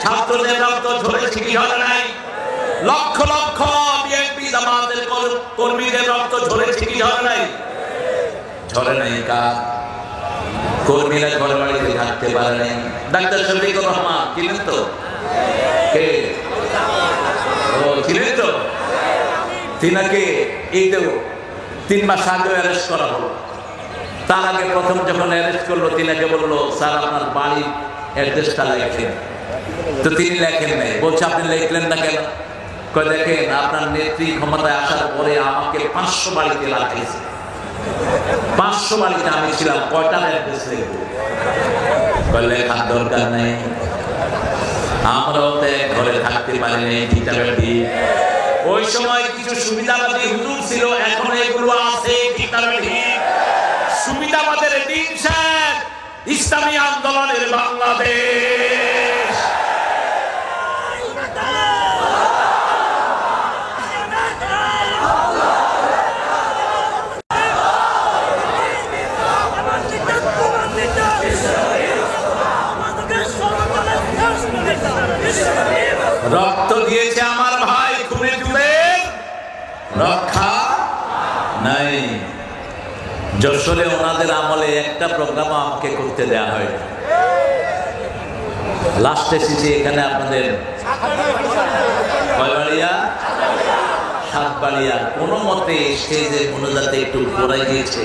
ছাত্রদের রক্ত ঝরেছে কি ঝরে নাই? লক্ষ লক্ষ বিএনপি জামাতের কর্মীদের রক্ত ঝরেছে কি ঝরে নাই? ঝরে নাই। কার? কর্মীরা ঘরে বাড়িতে থাকতে পারে নাই। ডাক্তার শফিকুর রহমান ছিলেন তো? কে ছিলেন তো? তিনাকে এই তো 3 মাস আগে অ্যারেস্ট করা হলো। তার আগে প্রথম যখন অ্যারেস্ট করলো, তিনাকে বললো স্যার আপনার বাড়ির অ্যাড্রেসটা লেখেন। তো তিনি লেখেন নাই। বলছে আপনি লিখলেন না কেন? কয় দেখেন আপনার নেত্রী ক্ষমতায় আসার পরে আমাকে 500 বাড়িতে লাগাইছে। 500 বাড়িতে আমি ছিলাম, কয়টার অ্যাড্রেস লিখবো? কয় লেখার দরকার নেই, আমরাও তো ঘরে থাকতে পারি নাই। ঠিকানাটি ওই সময় কিছু সুবিধাবাদী হুজুর ছিল, এখন এগুলো আছে। ঠিকানাটি সুবিধাবাদের দিন শেষ। ইসলামী আন্দোলনের বাংলাদেশ। রক্ত দিয়েছে আমার ভাই, খুনে চুলের রক্ষা নাই। যশোরে ওনাদের আমলে একটা প্রোগ্রাম আমাকে করতে দেওয়া হয়। লাস্ট এসেছি এখানে আপনাদের কয়বাড়িয়া, সাতবাড়িয়া। কোনো মতে স্টেজে মনোজাতে একটু পড়াই গিয়েছে,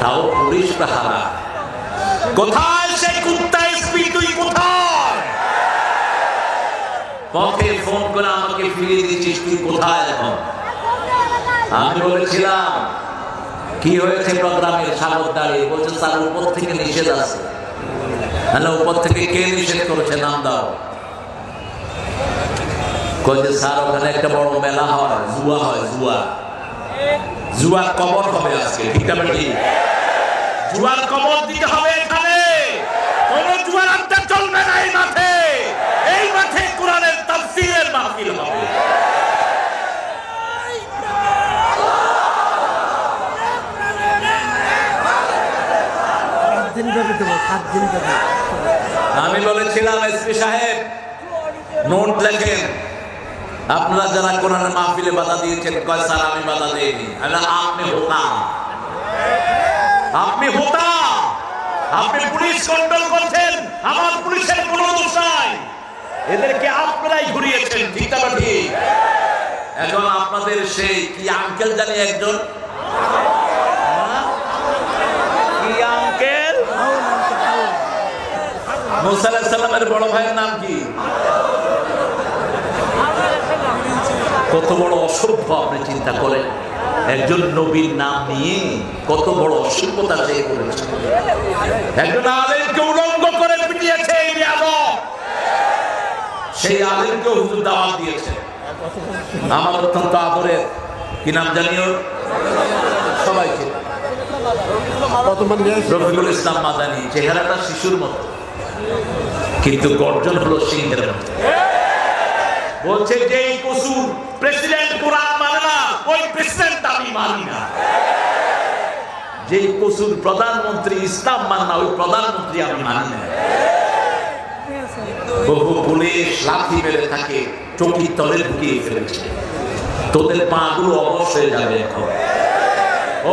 তাও পুলিশ পাহারা। কোথায় সে কুত্তা এসপি? তুই কোথায়? পথে ফোন করে আমাকে ফিরিয়ে দিয়েছিস, তুই কোথায় এখন? আমি বলেছিলাম কি হয়েছে প্রোগ্রামের? সাগর দাঁড়িয়ে বলছে স্যার উপর থেকে নিষেধ আছে। তাহলে উপর থেকে কে নিষেধ করেছে? নাম দাও। কয়েছে স্যার ওখানে একটা বড় মেলা হয়, জুয়া হয়। জুয়ার কবর হবে আজকে। ঠিক আছে, জুয়ার কবর দিতে হবে এখানে। কোন জুয়ার আড্ডা চলবে না এই মাঠে। এই মাঠে কোরআনের তাফসীরের মাহফিল হবে। আমি বলেছিলাম এসপি সাহেব নোট লেখেন, আপনারা যারা কোরআনের মাহফিলে বাধা দিয়েছেন। কয় স্যার আমি বাধা দিইনি। আপনি হোতা, আপনি পুলিশ কন্ট্রোল করছেন। আমার পুলিশের কোনো দোষ নাই, এদেরকে আপনারাই ঘুরিয়েছেন। ঠিক আছে, ঠিক। এখন আপনাদের সেই কি আঙ্কেল জানি একজন, কি আঙ্কেল? মুসা আলাইহিস সালামের বড় ভাইয়ের নাম কি? কত বড় অসভ্য আপনি চিন্তা করেন। একজন নবীর নাম নিয়ে কত বড় অসভ্যতা সে করেছে। একজন আলেমকে উলঙ্গ করে পিটিয়েছে এই বেয়াদব। সেই আলেমকে হুজুর দাওয়াত দিয়েছে। আমার অত্যন্ত আদরের, কি নাম জানিও সবাইকে, রফিকুল ইসলাম মাদানী। চেহারাটা শিশুর মতো, কিন্তু গর্জন হলো সিংহের মতো। বলছে যে এই কসুর প্রেসিডেন্ট কোরআন মানে না, ওই প্রেসিডেন্ট আমি মানি না। যে কসুর প্রধানমন্ত্রী ইসলাম মানে না, ওই প্রধানমন্ত্রী আমি মানি না। বহু পুলিশ লাঠি মেরে থাকে, চৌকির তলে ঢুকিয়ে ফেলেছে। তোদের পা গুলো অবশ হয়ে যাবে এখন।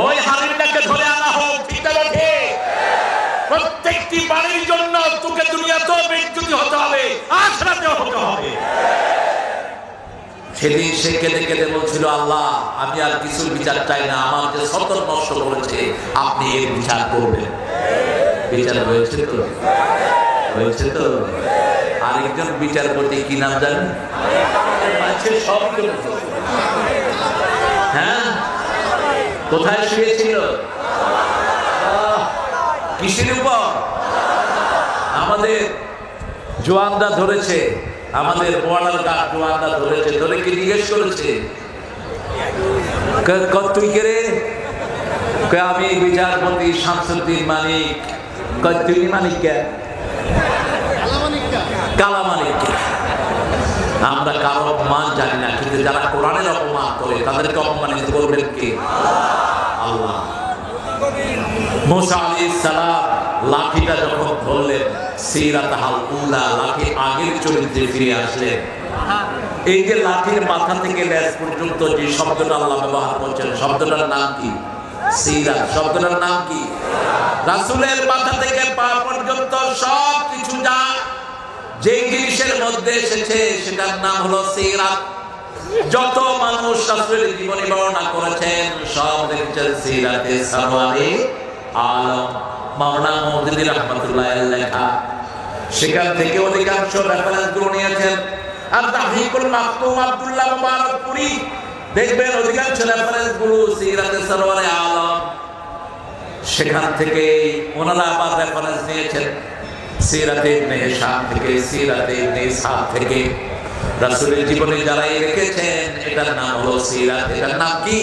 ওই হারিমটাকে ধরে আনা হোক। ঠিক আছে, প্রত্যেকটি বাড়ির জন্য তোকে দুনিয়াতেও বেজ্জতি হতে হবে, আখিরাতেও হতে হবে। সেদিন সে কেঁদে কেঁদে বলছিল, আল্লাহ আমি আর কিছুর বিচার চাই না, আমার যে সতর নষ্ট করেছে আপনি এর বিচার করবেন। বিচার হয়েছে তো? হয়েছে তো? আরেকজন বিচারপতি কি নাম জানেন? হ্যাঁ, কোথায় শুয়েছিল? কিসের উপর? আমাদের জোয়ানরা ধরেছে, আমাদের বর্ডার গার্ড জোয়ানরা ধরেছে, ধরে কি জিজ্ঞেস করেছে, তুই কে রে? আমি বিচারপতি শামসুদ্দিন মানিক। তুই মানিক কে? কালা মানিক। আমরা কারো অপমান জানি না, কিন্তু যারা কোরআনের অপমান করে তাদেরকে অপমানিত করবেন কে? আল্লাহ। মুসা আলাইহিস সালাম লাঠিটা যখন ধরলেন, সিরাতাল উলা, লাঠি আগের চরিত্রে ফিরে আসলেন। এই যে লাঠির মাথা থেকে লেজ পর্যন্ত যে শব্দটা আল্লাহ ব্যবহার করছেন, শব্দটার নাম কি? সিরাত। শব্দটার নাম কি? রাসূলের মাথা থেকে পা পর্যন্ত সব কিছু যা যে জিনিসের মধ্যে এসেছে সেটার নাম হলো সিরাত। যত মানুষ রাসূলের জীবনী বর্ণনা করেছেন সব দেখছেন সিরাতে সারওয়ারে আলম মাওলানা মওদুদী রাহমাতুল্লাহ আলাইহি লেখা। সেখান থেকে অধিকাংশ রেফারেন্স গুলো নিয়েছেন। আর তাহকিকুল মাকতুম আব্দুল্লাহ মুবারকপুরি, দেখবেন অধিকাংশ রেফারেন্স গুলো সিরাতে সারওয়ারে আলম। সেখান থেকে ওনারা আবার রেফারেন্স নিয়েছেন সিরাতে ইবনে হিশাম থেকে, সিরাতে ইবনে ইসহাক থেকে। রাসূলের জীবনে যারা লিখেছেন এটার নাম হলো সিরাত। এটার নাম কি?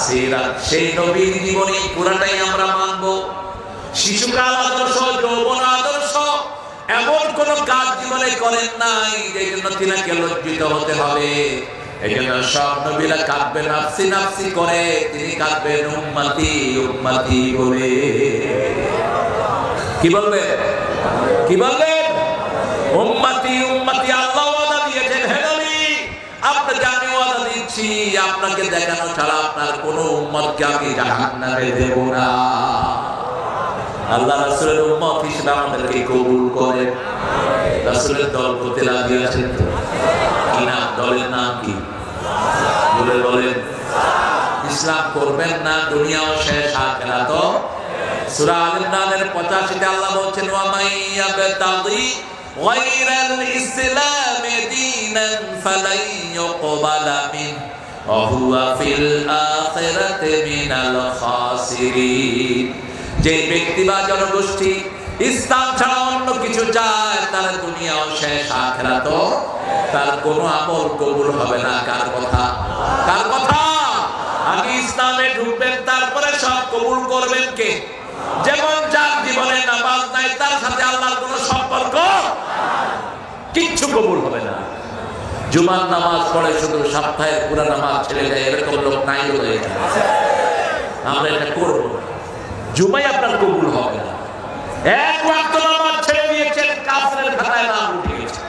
সিরাত। সেই নবীর জীবনী পুরাটাই আমরা মানব। শিশুকাল আদর্শ, যৌবন আদর্শ, এমন কোন কাজ জীবনে করেন নাই যে জন্য তিনাকে লজ্জিত হতে হবে। এই জন্য সব নবীরা কাঁদবেন নাফসি নাফসি করে, তিনি কাঁদবেন উম্মতি উম্মতি বলে। কি বলবে? কি বলবেন? উম্মতি উম্মতি। আল্লাহ ওয়াদা দিয়েছেন, হে নবী আপনাকে আমি ওয়াদা দিচ্ছি, আপনাকে দেখানো ছাড়া আপনার কোন উম্মতকে আমি জাহান্নামে দেব না। আল্লাহ রাসূলের উম্মত হিসেবে আমাদেরকে কবুল করেন। রাসূলের দল করতে রাজি আছেন তো? কি নাম দলের নাম কি? বলে বলেন। ইসলাম করবেন না, দুনিয়াও শেষ, আখিরাতও। সূরা আল ইমরানের 85-তে আল্লাহ বলছেন, ওয়া মাইয়াবতাগি গায়রাল ইসলামি দীনান ফালাই ইউকবালা মিন ওয়া হুয়া ফিল আখিরাতি মিনাল খাসিরিন। যে ব্যক্তি বা জনগোষ্ঠী ইসলাম ছাড়া অন্য কিছু চায় তার দুনিয়াও শেষ, আখিরাতও তার কোনো আমল কবুল হবে না। কার কথা? কার কথা? আগে ইসলামে ঢুকবেন, তারপরে সব কবুল করবেন কে? যেমন যার জীবনে নামাজ নাই তার সাথে আল্লাহর কোনো সম্পর্ক, কিচ্ছু কবুল হবে না। জুমার নামাজ পড়ে শুধু সপ্তাহের পুরো নামাজ ছেড়ে দেয়, এরকম লোক নাই হয়ে যায়। আমরা এটা করব না, জুমাই আপনার কবুল হবে না। এক ওয়াক্ত নামাজ ছেড়ে দিয়েছেন, কাফেরের খাতায় নাম উঠে গেছে।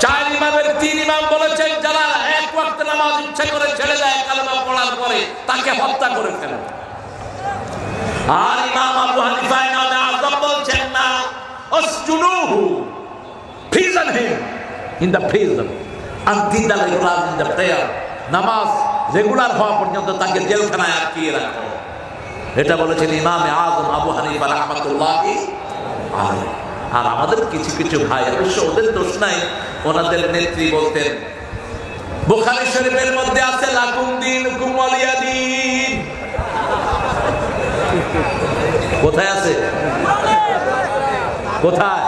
4 ইমামের 3 ইমাম বলেছেন, যারা এক ওয়াক্ত নামাজ ইচ্ছা করে ছেড়ে দেয় কালেমা পড়ার পরে তাকে হত্যা করে ফেলে। আর ইমাম আবু হানিফা ইমামে আযম বলছেন, না, আসজুনুহু, prison him in the prison until the regular in the prayer, নামাজ রেগুলার হওয়া পর্যন্ত তাকে জেলখানায় আটকিয়ে রাখো। এটা বলেছেন ইমামে আযম আবু হানিফা রাহমাতুল্লাহি আলাইহি। আর আমাদের কিছু কিছু ভাই, অবশ্য ওদের দোষ নাই, ওনাদের নেত্রী বলতেন, বুখারী শরীফের মধ্যে আছে লাকুম দীনুকুম ওয়ালিয়া দীন। কোথায় আছে? কোথায়?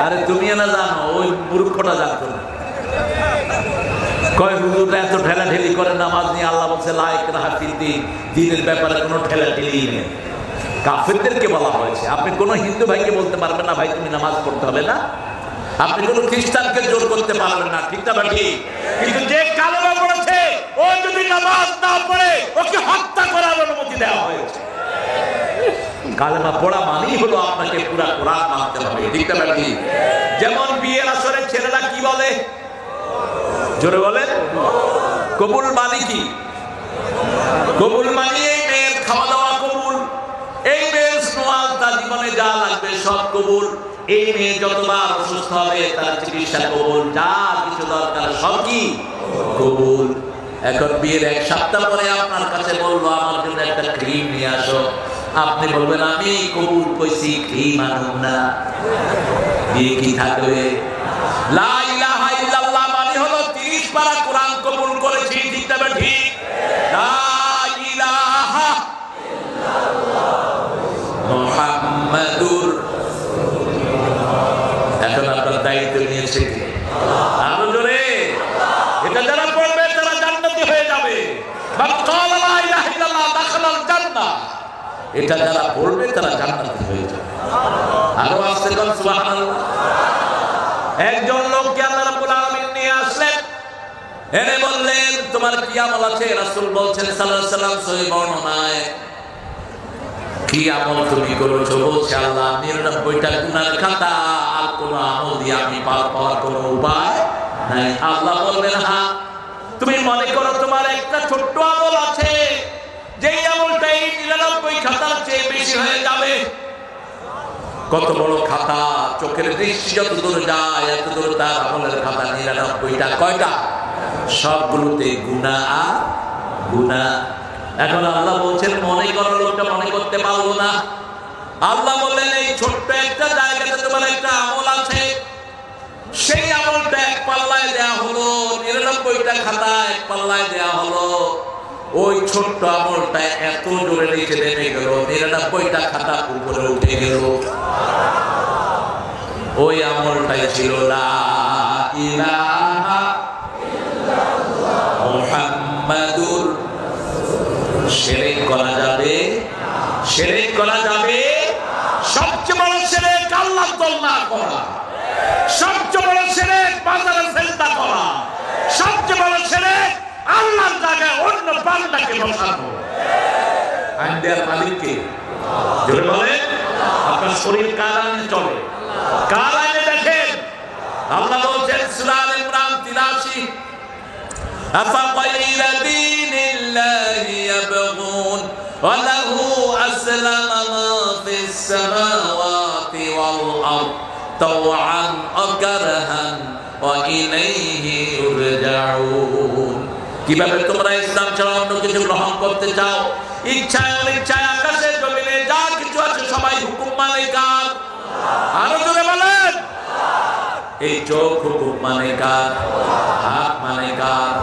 আরে তুমি না জানো, ওই মূর্খটা জানতো না। কয় হুজুররা এত ঠেলাঠেলি করে নামাজ নিয়ে, আল্লাহ বলছে লা ইকরাহা ফিদ্দীন, দ্বীনের ব্যাপারে কোনো ঠেলাঠেলি নেই। কাফেরদেরকে বলা হয়েছে। আপনি কোনো হিন্দু ভাইকে বলতে পারবেন না, ভাই তুমি নামাজ পড়তে হবে না। আপনি কোনো খ্রিস্টানকে জোর করতে পারবেন না, ঠিক না ভাই? কিন্তু যে কালেমা পড়েছে ও যদি নামাজ না পড়ে ওকে হত্যা করার অনুমতি দেওয়া হয়েছে। কালেমা পড়া মানেই হলো আপনাকে পুরা কোরআন মানতে হবে, ঠিক না ভাই? যেমন বিয়ের আসরে ছেলেরা কি বলে? জোরে বলেন। কবুল মানে কি? কবুল মানে এই মেয়ের খাওয়া দাওয়া কবুল, এই মেয়ের সোয়াল, তার জীবনে যা লাগবে সব কবুল। এই মেয়ে যতবার অসুস্থ হবে তার চিকিৎসা কবুল, যা কিছু দরকার সব কি কবুল। এখন বিয়ের 1 সপ্তাহ পরে আপনার কাছে বলবো আমার জন্য একটা ক্রিম নিয়ে আসো, আপনি বলবেন আমি কবুল কইছি, ক্রিম আনুন না, বিয়ে কি থাকবে? লা ইলাহা ইল্লাল্লাহ মানে হলো 30 পারা কোরআন কবুল করেছি, ঠিক তবে ঠিক। লা ইলাহা ইল্লাল্লাহ মুহাম্মাদুর। এখন আপনার দায়িত্ব নিয়েছে কি? আরো জোরে। এটা যারা পড়বে তারা জান্নাতি হয়ে যাবে। মান ক্বালা লা ইলাহা ইল্লাল্লাহ দাখালাল জান্নাহ। এটা যারা পড়বে তারা জান্নাতি হয়ে যাবে। আরো আসতে কোন সুবহানাল্লাহ। একজন লোককে আল্লাহ রাব্বুল আলামিন নিয়ে আসলেন, এনে বললেন তোমার কি আমল আছে? রাসূল বলছেন সাল্লাল্লাহু আলাইহি ওয়াসাল্লাম সহিহ বর্ণনায়, কি আমল তুমি করেছো? বলছে আল্লাহ 99টা গুনার খাতা, আর কোন আমল দিয়ে আমি পার পাওয়ার কোন উপায় নাই। আল্লাহ বলবেন হ্যাঁ, তুমি মনে করো তোমার একটা ছোট্ট আমল আছে, যেই আমলটা এই 99 খাতার চেয়ে বেশি হয়ে যাবে। কত বড় খাতা, চোখের দৃষ্টি যত দূর যায় এত দূর তার আমলের খাতা 99টা। কয়টা? সবগুলোতে গুনাহ আর গুনাহ। এখন আল্লাহ বলছেন মনে করো, লোকটা মনে করতে পারলো না। আল্লাহ বললেন এই ছোট্ট একটা জায়গাতে তোমার একটা আমল আছে, সেই আমলটা এক পাল্লায় দেয়া হলো, 99টা খাতা এক পাল্লায় দেয়া হলো। ওই ছোট্ট আমলটা এত জোরে নিচে নেমে গেল, 99টা খাতা উপরে উঠে গেল। ওই আমলটাই ছিল লা ইলাহা ইল্লাল্লাহ মুহাম্মাদুর। শিরক করা যাবে? শিরক করা যাবে? সবচেয়ে বড় শিরক আল্লাহর তুলনা করা, সবচেয়ে বড় শিরক বাজারে চিন্তা করা, সবচেয়ে বড় শিরক আল্লাহর জায়গায় অন্য বান্দাকে বসানো। আইনের মালিককে জোরে বলেন। আপনার শরীর কার আইনে চলে? কার আইনে দেখেন? আল্লাহ বলছেন সূরা আল ইমরান 83, أفغير دين الله يبغون وله أسلم ما في السماوات والأرض طوعا وكرها وإليه يرجعون। কিভাবে তোমরা ইসলাম ছাড়া অন্য কিছু গ্রহণ করতে চাও? ইচ্ছায় অনিচ্ছায় আকাশে জমিনে যা কিছু আছে সবাই হুকুম মানে কার? আরো জোরে বলেন। এই চোখ হুকুম মানে কার? হাত মানে কার?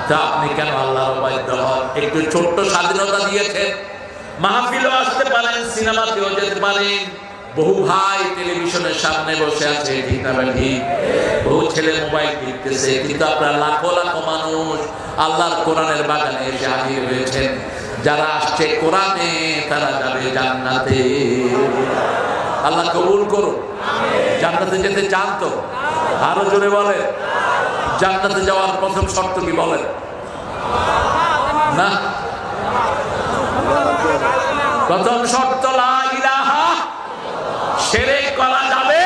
তা আপনি কেন আল্লাহর অবাধ্য হন? একটু ছোট্ট স্বাধীনতা দিয়েছেন, মাহফিলও আসতে পারেন, সিনেমাতেও যেতে পারেন। বহু ভাই টেলিভিশনের সামনে বসে আছে, ঠিক না ঠিক? বহু ছেলে মোবাইল টিপতেছে, কিন্তু আপনার লাখো লাখো মানুষ আল্লাহর কোরআনের বাগানে এসে হাজির হয়েছেন। যারা আসছে কোরআনে তারা যাবে জান্নাতে। আল্লাহ কবুল করুন। জান্নাতে যেতে চান তো? আরো জোরে বলেন। জান্নাতে যাওয়ার প্রথম শর্ত কি বলেন? না, প্রথম শর্ত লা ইলাহা। শিরক করা যাবে?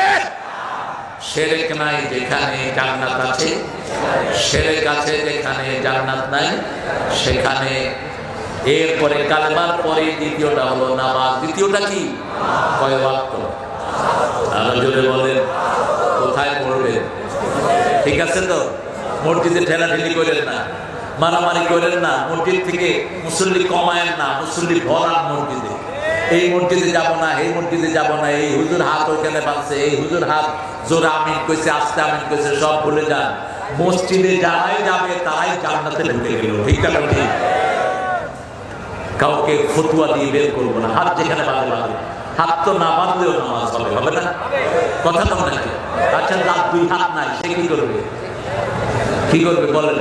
শিরক নাই যেখানে জান্নাত আছে, শিরক আছে যেখানে জান্নাত নাই সেখানে। এরপরে কালেমার পরে দ্বিতীয়টা হলো নামাজ। দ্বিতীয়টা কি? কয় ওয়াক্ত? আরো জোরে বলেন। কোথায় পড়বেন? ঠিক আছে তো? মসজিদে ঠেলাঠেলি করেন না, মারামারি করেন না, মসজিদ থেকে মুসল্লি কমায়েন না, মুসল্লি ভরান মসজিদে। এই মসজিদে যাব না, এই মসজিদে যাব না, এই হুজুর হাত ওইখানে বাঁধছে, এই হুজুর হাত জোরে আমিন কইছে, আস্তে আমিন কইছে, সব ভুলে যান। মসজিদে যারাই যাবে তারাই জান্নাতে ঢুকে গেল। ঠিক আছে ঠিক? কাউকে ফতুয়া দিয়ে বের করবো না, হাত যেখানে বাঁধে বাঁধে। হাত তো না বাঁধলেও নামাজ হবে, হবে না? কথা তো নাকি? আচ্ছা, যার 2 হাত নাই সে কি করবে? কি করবে বলেন?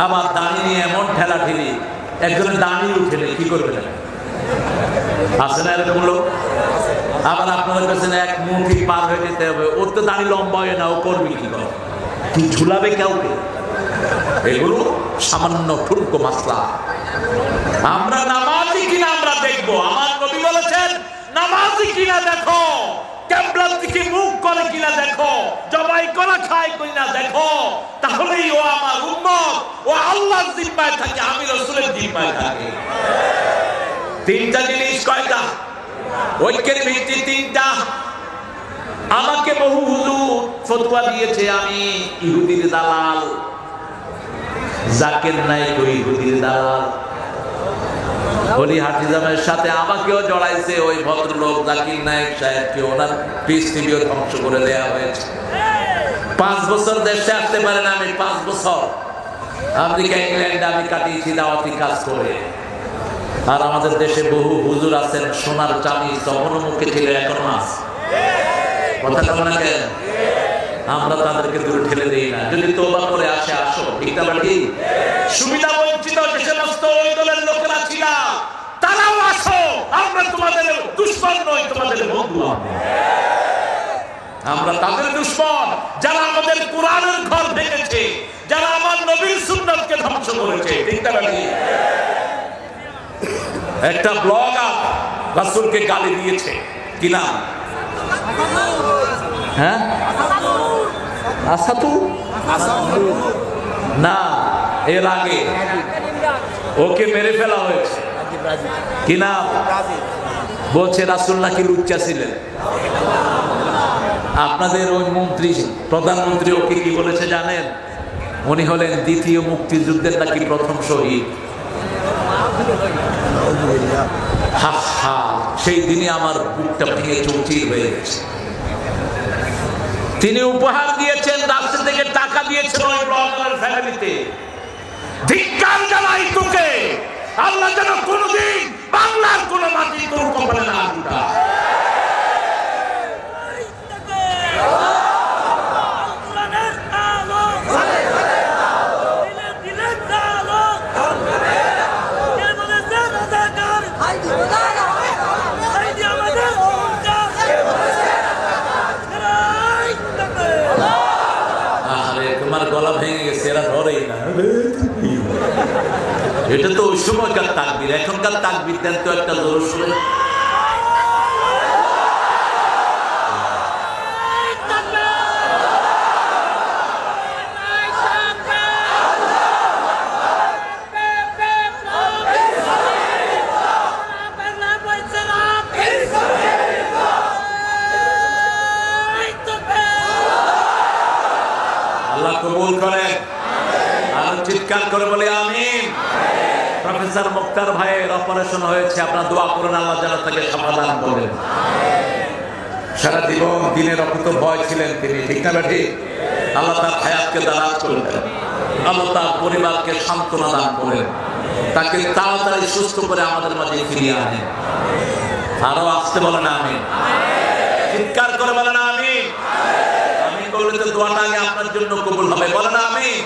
আবার দাঁড়ি নিয়ে এমন ঠেলা ঠেলি, একজনের দাঁড়ি উঠে নেই, কি করবে না? আছে না এরকম লোক? আবার আপনাদের কাছে এক মুঠি পার হয়ে যেতে হবে, ওর তো দাঁড়ি লম্বা হয়ে না, ও করবে কি? কি ঝুলাবে কাউকে? এগুলো সামান্য ঠুনকো মাসলা। আমরা নামাজি কিনা আমরা দেখবো। আমার নবী বলেছেন নামাজি কিনা দেখো, কিবলার দিকে মুখ করে কিনা দেখো, জবাই করা খায় কিনা দেখো, তাহলেই ও আমার উম্মত, ও আল্লাহর জিম্মায় থাকে, আমি রাসূলের জিম্মায় থাকি। 3টা জিনিস কয়টা? ঐক্যের ভিত্তি তিনটা। আমাকে বহু হুজুর ফতোয়া দিয়েছে আমি ইহুদির দালাল, জাকির নায়েক ওই ইহুদির দালাল। বলি হাফিজামের সাথে আমাকেও জড়াইছে ওই ভদ্রলোক জাকির নায়েক সাহেবকে, ওনার পিস টিভিও ধ্বংস করে দেওয়া হয়েছে। 5 বছর দেশে আসতে পারেন, আমি 5 বছর আমেরিকা ইংল্যান্ডে আমি কাটিয়েছি দাওয়াতি কাজ করে। আর আমাদের দেশে বহু হুজুর আছেন সোনার চাবি তখনও মুখে ছিল, এখনো আছে। কথা বলেন না কেন? আমরা তাদেরকে দূরে ঠেলে দেই না। যদি তওবা করে আসে আসো, ঠিক না ঠিক? সুবিধা বঞ্চিত যে সমস্ত ওই দলের লোকেরা ছিল তারাও আসো, আমরা তোমাদের দুশমন নই, তোমাদের বন্ধু। আমরা তাদের দুশমন যারা আমাদের কোরআনের ঘর ভেঙেছে, যারা আমার নবীর সুন্নাতকে ধ্বংস করেছে, ঠিক না ঠিক? একটা ব্লগার রাসূলকে গালি দিয়েছে, কি নাম? হ্যাঁ, না, এর আগে ওকে মেরে ফেলা হয়েছে। কি নাম? বলছে রাসূল নাকি লুচ্চা ছিলেন। আপনাদের ওই মন্ত্রী, প্রধানমন্ত্রী ওকে কি বলেছে জানেন? উনি হলেন দ্বিতীয় মুক্তিযুদ্ধের নাকি প্রথম শহীদ। সেই দিনই আমার বুকটা ভেঙে চৌচির হয়ে গেছে। তিনি উপহার দিয়েছেন, রাস্তা থেকে টাকা দিয়েছেন ওই ব্লগারের ফ্যামিলিতে। ধিক্কার জানাই তোকে, আল্লাহ যেন কোনদিন বাংলার কোন মাটি তোর কপালে না উঠায়। গলা ভেঙে গেছে, এরা ধরেই না। এটা তো ওই সময়কার তাকবীর, এখনকার তাকবীর দেন তো একটা জোর শুনে। কবুল করেন, আর চিৎকার করে বলে আমিন। প্রফেসর মুক্তার ভাইয়ের অপারেশন হয়েছে, আপনারা দোয়া করুন আল্লাহ যেন তাকে সমাধান করেন। সারা জীবন দিনের রক্ত ভয় ছিলেন তিনি, ঠিক না ঠিক? আল্লাহ তার হায়াতকে দারাজ করলেন, আল্লাহ তার পরিবারকে সান্ত্বনা দান করেন, তাকে তাড়াতাড়ি সুস্থ করে আমাদের মাঝে ফিরিয়ে আনেন। আরো আসতে বলেন আমিন, চিৎকার করে বলেন আমিন। বললে তো দোয়াটা আগে আপনার জন্য কবুল হবে, বলেন আমিন।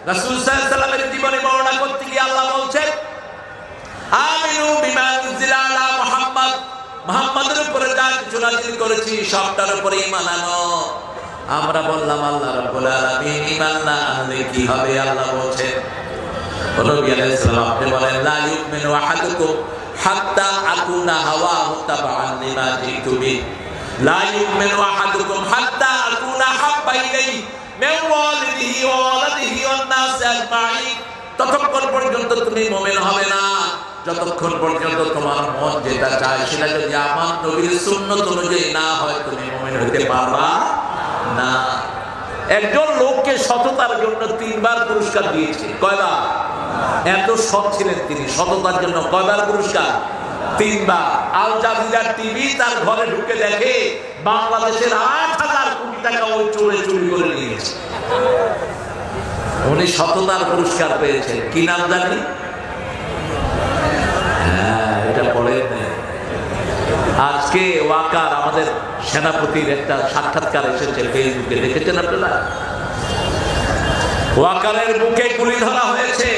রাসূল সাল্লাল্লাহু আলাইহি ওয়াসাল্লামের জীবনী বর্ণনা করতে গিয়ে আল্লাহ বলছেন আমিনু বিমা উনজিলা আলা মুহাম্মদ, মুহাম্মাদের উপরে যা কিছু নাযিল করেছি সবটার উপরে ঈমান আনো। আমরা বললাম আল্লাহ রাব্বুল আলামিন ঈমান না আনলে কি হবে? আল্লাহ বলছেন, নবী আলাইহিস সালাম আপনি বলেন লা ইউমিনু আহাদুকুম হাত্তা আকুনা হাওয়াহু তাবাআন লিমা জিতু বি, লা ইউমিনু আহাদুকুম হাত্তা আকুনা হাব্বা ইলাইহি মিন ওয়ালিদিহি ওয়া ওয়ালাদিহি ওয়ান নাস আজমাইন। ততক্ষণ পর্যন্ত তুমি মুমিন হবে না যতক্ষণ পর্যন্ত তোমার মন যেটা চায় সেটা যদি আমার নবীর সুন্নাত অনুযায়ী না হয়, তুমি মুমিন হতে পারবা না। একজন লোককে সততার জন্য 3 বার পুরস্কার দিয়েছে। কয়বার? এত সৎ ছিলেন তিনি, সততার জন্য কয়বার পুরস্কার? 3 বার। আল জাজিরা টিভি তার ঘরে ঢুকে দেখে বাংলাদেশের 8,000 কোটি টাকা ওই চোরে চুরি করে নিয়েছে। উনি সততার পুরস্কার পেয়েছেন। কি নাম জানি? হ্যাঁ, এটা বলেন। আজকে ওয়াকার আমাদের সেনাপতির একটা সাক্ষাৎকার এসেছে ফেসবুকে, দেখেছেন আপনারা? ওয়াকারের বুকে গুলি ধরা হয়েছে,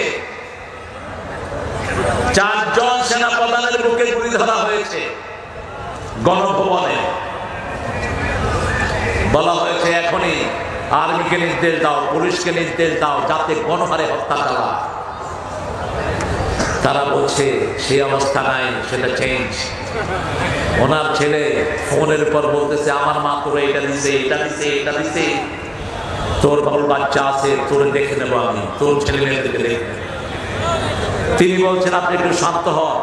4 জন সেনাপ্রধানের বুকে গুলি ধরা হয়েছে। গণভবনে বলা হয়েছে এখনই আর্মিকে নির্দেশ দাও, পুলিশকে নির্দেশ দাও যাতে গণহারে হত্যা চালায়। তারা বলছে সেই অবস্থা নাই, সেটা চেঞ্জ। ওনার ছেলে ফোনের পর বলতেছে আমার মা তোর এটা দিছে, এটা দিছে, এটা দিছে, তোর বাচ্চা আছে, তোর দেখে নেবো আমি, তোর ছেলে মেয়েদেরকে দেখে। তিনি বলছেন আপনি একটু শান্ত হন,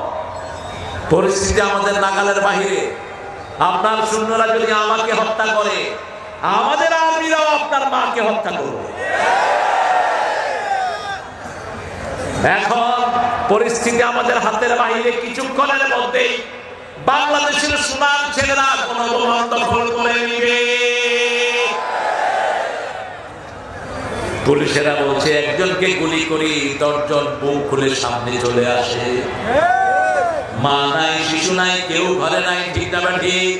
পরিস্থিতি আমাদের নাগালের বাহিরে। আপনার সৈন্যরা যদি আমাকে হত্যা করে, আমাদের আর্মিরাও আপনার মাকে হত্যা করবে। এখন পরিস্থিতি আমাদের হাতের বাহিরে। কিছুক্ষণের মধ্যেই বাংলাদেশের সুনাম ছেলেরা কোন ভবন দখল করে নিবে। পুলিশেরা বলছে একজনকে গুলি করি, 10 জন বুক খুলে সামনে চলে আসে। মা নাই, শিশু নাই, কেউ ঘরে নাই, ঠিক না ঠিক?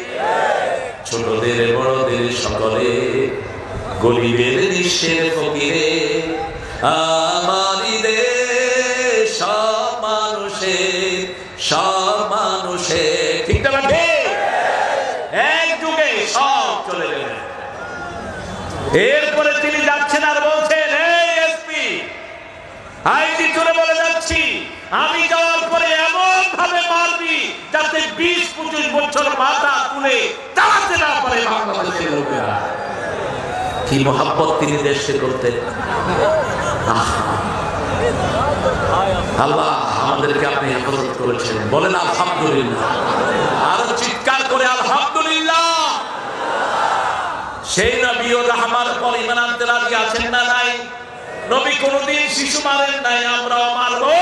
ছোটদের বড়দের সকলে, গরিবের নিঃস্বের ফকিরে, আমারই দেশ সব মানুষের, ঠিক না ঠিক? এক যুগে সব চলে গেলেন। এরপরে তিনি যাচ্ছেন আর বলছেন, এই এসপি, আইডি চলে বলে যাচ্ছি, আমি যাওয়ার পরে এমন ভাবে মারবি যাতে 20-25 বছর মাথা তুলে দাঁড়াতে না পারে বাংলাদেশের লোকেরা। কি মহাব্বত তিনি দেশে করতেন। আল্লাহ আমাদেরকে আপনি হেফাজত করেছেন, বলেন আলহামদুলিল্লাহ। আরো চিৎকার করে আলহামদুলিল্লাহ। সেই নবী ও রাহমার পর ঈমান আনতে রাজি আছেন না নাই? নবী কোনদিন শিশু মারেন নাই, আমরাও মারবো।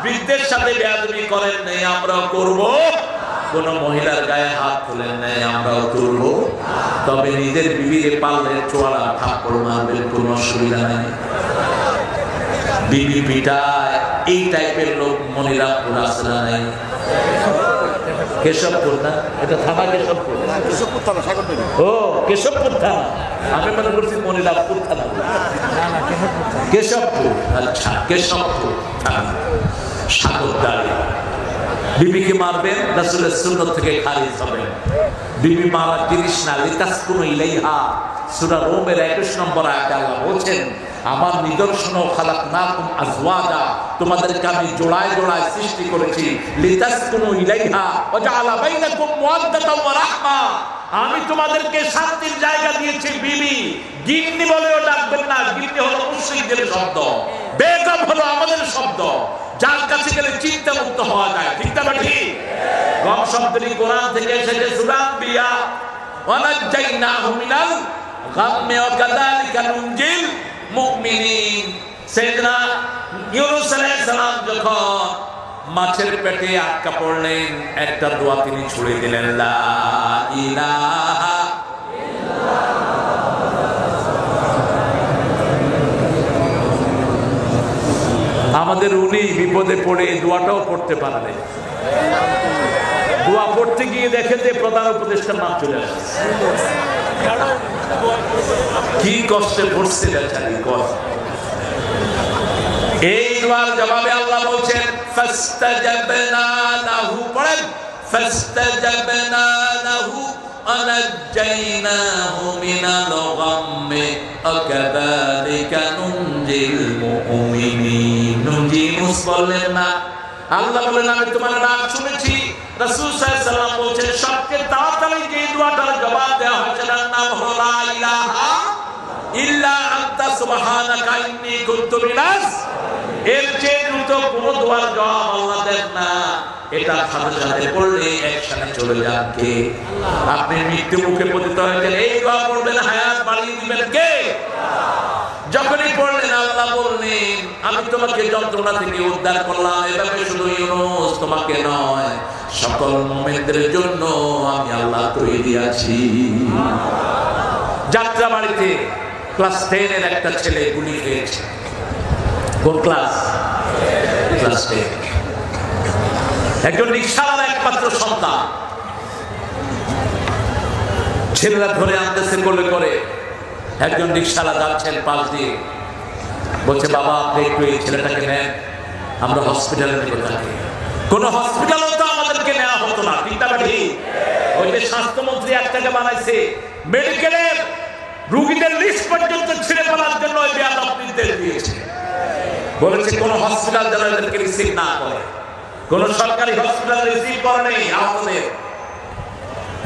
বৃদ্ধের সাথে বেয়াদবি করেন নাই, আমরাও করব। কোন মহিলার গায়ে হাত তুলেন নাই, আমরাও তুলব। তবে নিজের বিবির পাল্লে চোয়ালা থাপ্পড় মারবেন, কোন অসুবিধা নেই। বিবি পিটায়, এই টাইপের লোক মনিরামপুর আছে না নাই? কেশবপুর না, এটা থানা কেশবপুর। ও কেশবপুর থানা, আমি মনে করছি মনিরামপুর থানা। কেশবপুর, আচ্ছা কেশবপুর থানা, সাগরদাড়ি। বিবিকে মারবেন, রাসূলের সুন্নাত থেকে খারিজ হবেন। বিবি মারা জিনিস না, লিতাসকুনু ইলাইহা। সূরা রোমের 21 নম্বর আয়াতে আল্লাহ বলেন, আমার নিদর্শন খালাকনাকুম আজওয়াজা, তোমাদেরকে আমি জোড়ায় জোড়ায় সৃষ্টি করেছি। লিতাসকুনু ইলাইহা ওয়া জাআলা বাইনাকুম মুওয়াদ্দাতাও ওয়া রাহমা, আমি তোমাদেরকে শান্তির জায়গা দিয়েছি। বিবি গিন্নি বলেও ডাকবেন না, গিন্নি হলো মুশরিকদের শব্দ, বেগম হলো আমাদের শব্দ, যার কাছে গেলে চিন্তা মুক্ত হওয়া যায়, ঠিক না ঠিক? গম শব্দটি কোরআন থেকে এসেছে, সূরা আম্বিয়া, ওয়া নাজাইনাহু মিনাল গাম্মি ওয়া কাযালিকা নুনজিল মুমিনিন। সাইয়েদনা ইউনূস আলাইহিস সালাম যখন মাছের পেটে আটকা পড়লেন, একটা দোয়া তিনি ছুড়ে দিলেন, লা ইলাহা ইল্লাল্লাহ। আমাদের উনি বিপদে পড়ে দোয়াটাও পড়তে পারলেন। দোয়া পড়তে গিয়ে দেখে যে প্রধান উপদেষ্টার নাম চলে আসছে। কি কষ্টে পড়ছে বেচারি। এই দোয়ার জবাবে আল্লাহ বলছেন, ফাস্তাজাবনা লাহু, পড়েন, ফাস্তাজাবনা লাহু আনাজাইনাহু মিনাল গাম্মি আকাযালিকা নুনজিল মুমিনিন। নুনজিমুস বললেন না, আল্লাহ বলেন আমি তোমার ডাক শুনেছি। রাসূল সাল্লাল্লাহু আলাইহি ওয়াসাল্লাম বলেন সবচেয়ে তাড়াতাড়ি যে দোয়াটার জবাব দেওয়া হয়েছে তার নাম হলো লা ইলাহা ইল্লা আনতা সুবহানাকা ইন্নী কুনতু মিনাজ। এর চেয়ে দ্রুত কোন দোয়ার জবাব আল্লাহ দেন না। এটা সাথে সাথে পড়লে একসাথে চলে যান কে? আপনি মৃত্যু মুখে পতিত হয়েছেন, এই দোয়া পড়বেন, হায়াত বাড়িয়ে দিবেন কে? যখনই পড়লেন আল্লাহ বললেন আমি তোমাকে যন্ত্রণা থেকে উদ্ধার করলাম। এভাবে শুধু ইউনূস তোমাকে নয়, সকল মুমিনদের জন্য আমি আল্লাহ তৈরি আছি। যাত্রাবাড়িতে ক্লাস 10 এর একটা ছেলে গুলি খেয়েছে। কোন ক্লাস? ক্লাস 10। একজন রিকশাওয়ালার একমাত্র সন্তান। ছেলেরা ধরে আনতেছে কোলে করে। একজন রিকশাওয়ালা যাচ্ছেন পাশ দিয়ে, বলছে বাবা আপনি একটু এই ছেলেটাকে নেন, আমরা হসপিটালে নেব তাকে। কোন হসপিটালও তো আমাদেরকে নেওয়া হতো না, ঠিক না ঠিক? ওই যে স্বাস্থ্যমন্ত্রী একটাকে বানাইছে, মেডিকেলের রোগীদের লিস্ট পর্যন্ত ছিঁড়ে ফেলার জন্য ওই বেয়াদব নির্দেশ দিয়েছে। বলেছে কোন হসপিটাল যেন এদেরকে রিসিভ না করে। কোন সরকারি হসপিটাল রিসিভ করে নেই আমাদের।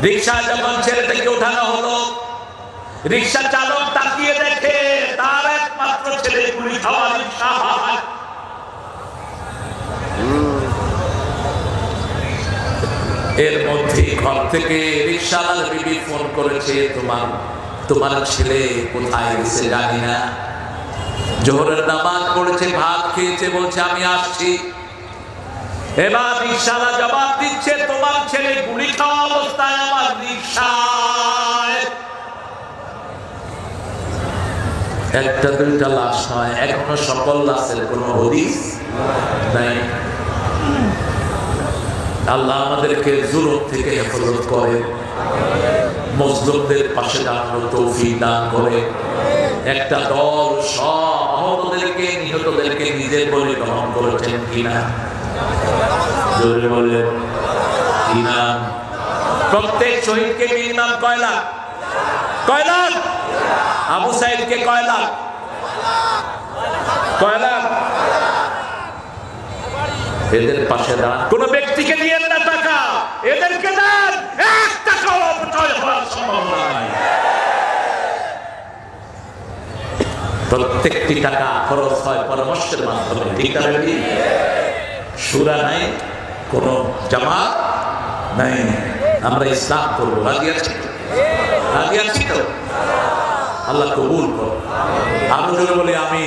রিকশা যখন ছেলেটাকে ওঠানো হলো, রিকশা চালক তাকিয়ে দেখে তার একমাত্র ছেলে গুলি খাওয়া রিকশা। এর মধ্যে ঘর থেকে রিকশাওয়ালার বিবি ফোন করেছে, তোমার ছেলে কোথায় গেছে জানি না, জোহরের নামাজ পড়েছে, ভাত খেয়েছে, বলছে আমি আসছি। এবার রিকশাওয়ালা জবাব দিচ্ছে, তোমার ছেলে গুলি খাওয়া অবস্থায় আমার রিকশায়। একটা দুইটা লাশ নয়, এখনো সকল লাশের কোনো হদিস নাই। আল্লাহ আমাদেরকে জুলুম থেকে হেফাজত করে, মজলুমদের পাশে দাঁড়ানোর তৌফিক দান করে। একটা দল সব আহতদেরকে, নিহতদেরকে নিজের বলে গ্রহণ করেছেন কিনা, জোরে বলেন কিনা। প্রত্যেক শহীদকে মিনিমাম কয় লাখ? কয় লাখ? আবু সাইদকে কয় লাখ? কয় লাখ? এদের পাশে দাঁড়ান, কোন ব্যক্তিকে দিয়েন না টাকা, এদেরকে দেন, এক টাকাও অপচয় হওয়ার সম্ভাবনা নাই। প্রত্যেকটি টাকা খরচ হয় পরামর্শের মাধ্যমে, ঠিক না? শুরা নাই, কোন জামাত নাই, আমরা ইসলাম করবো, রাজি আছি? রাজি আছি তো? আল্লাহ কবুল কর। আরো জোরে বলি আমি।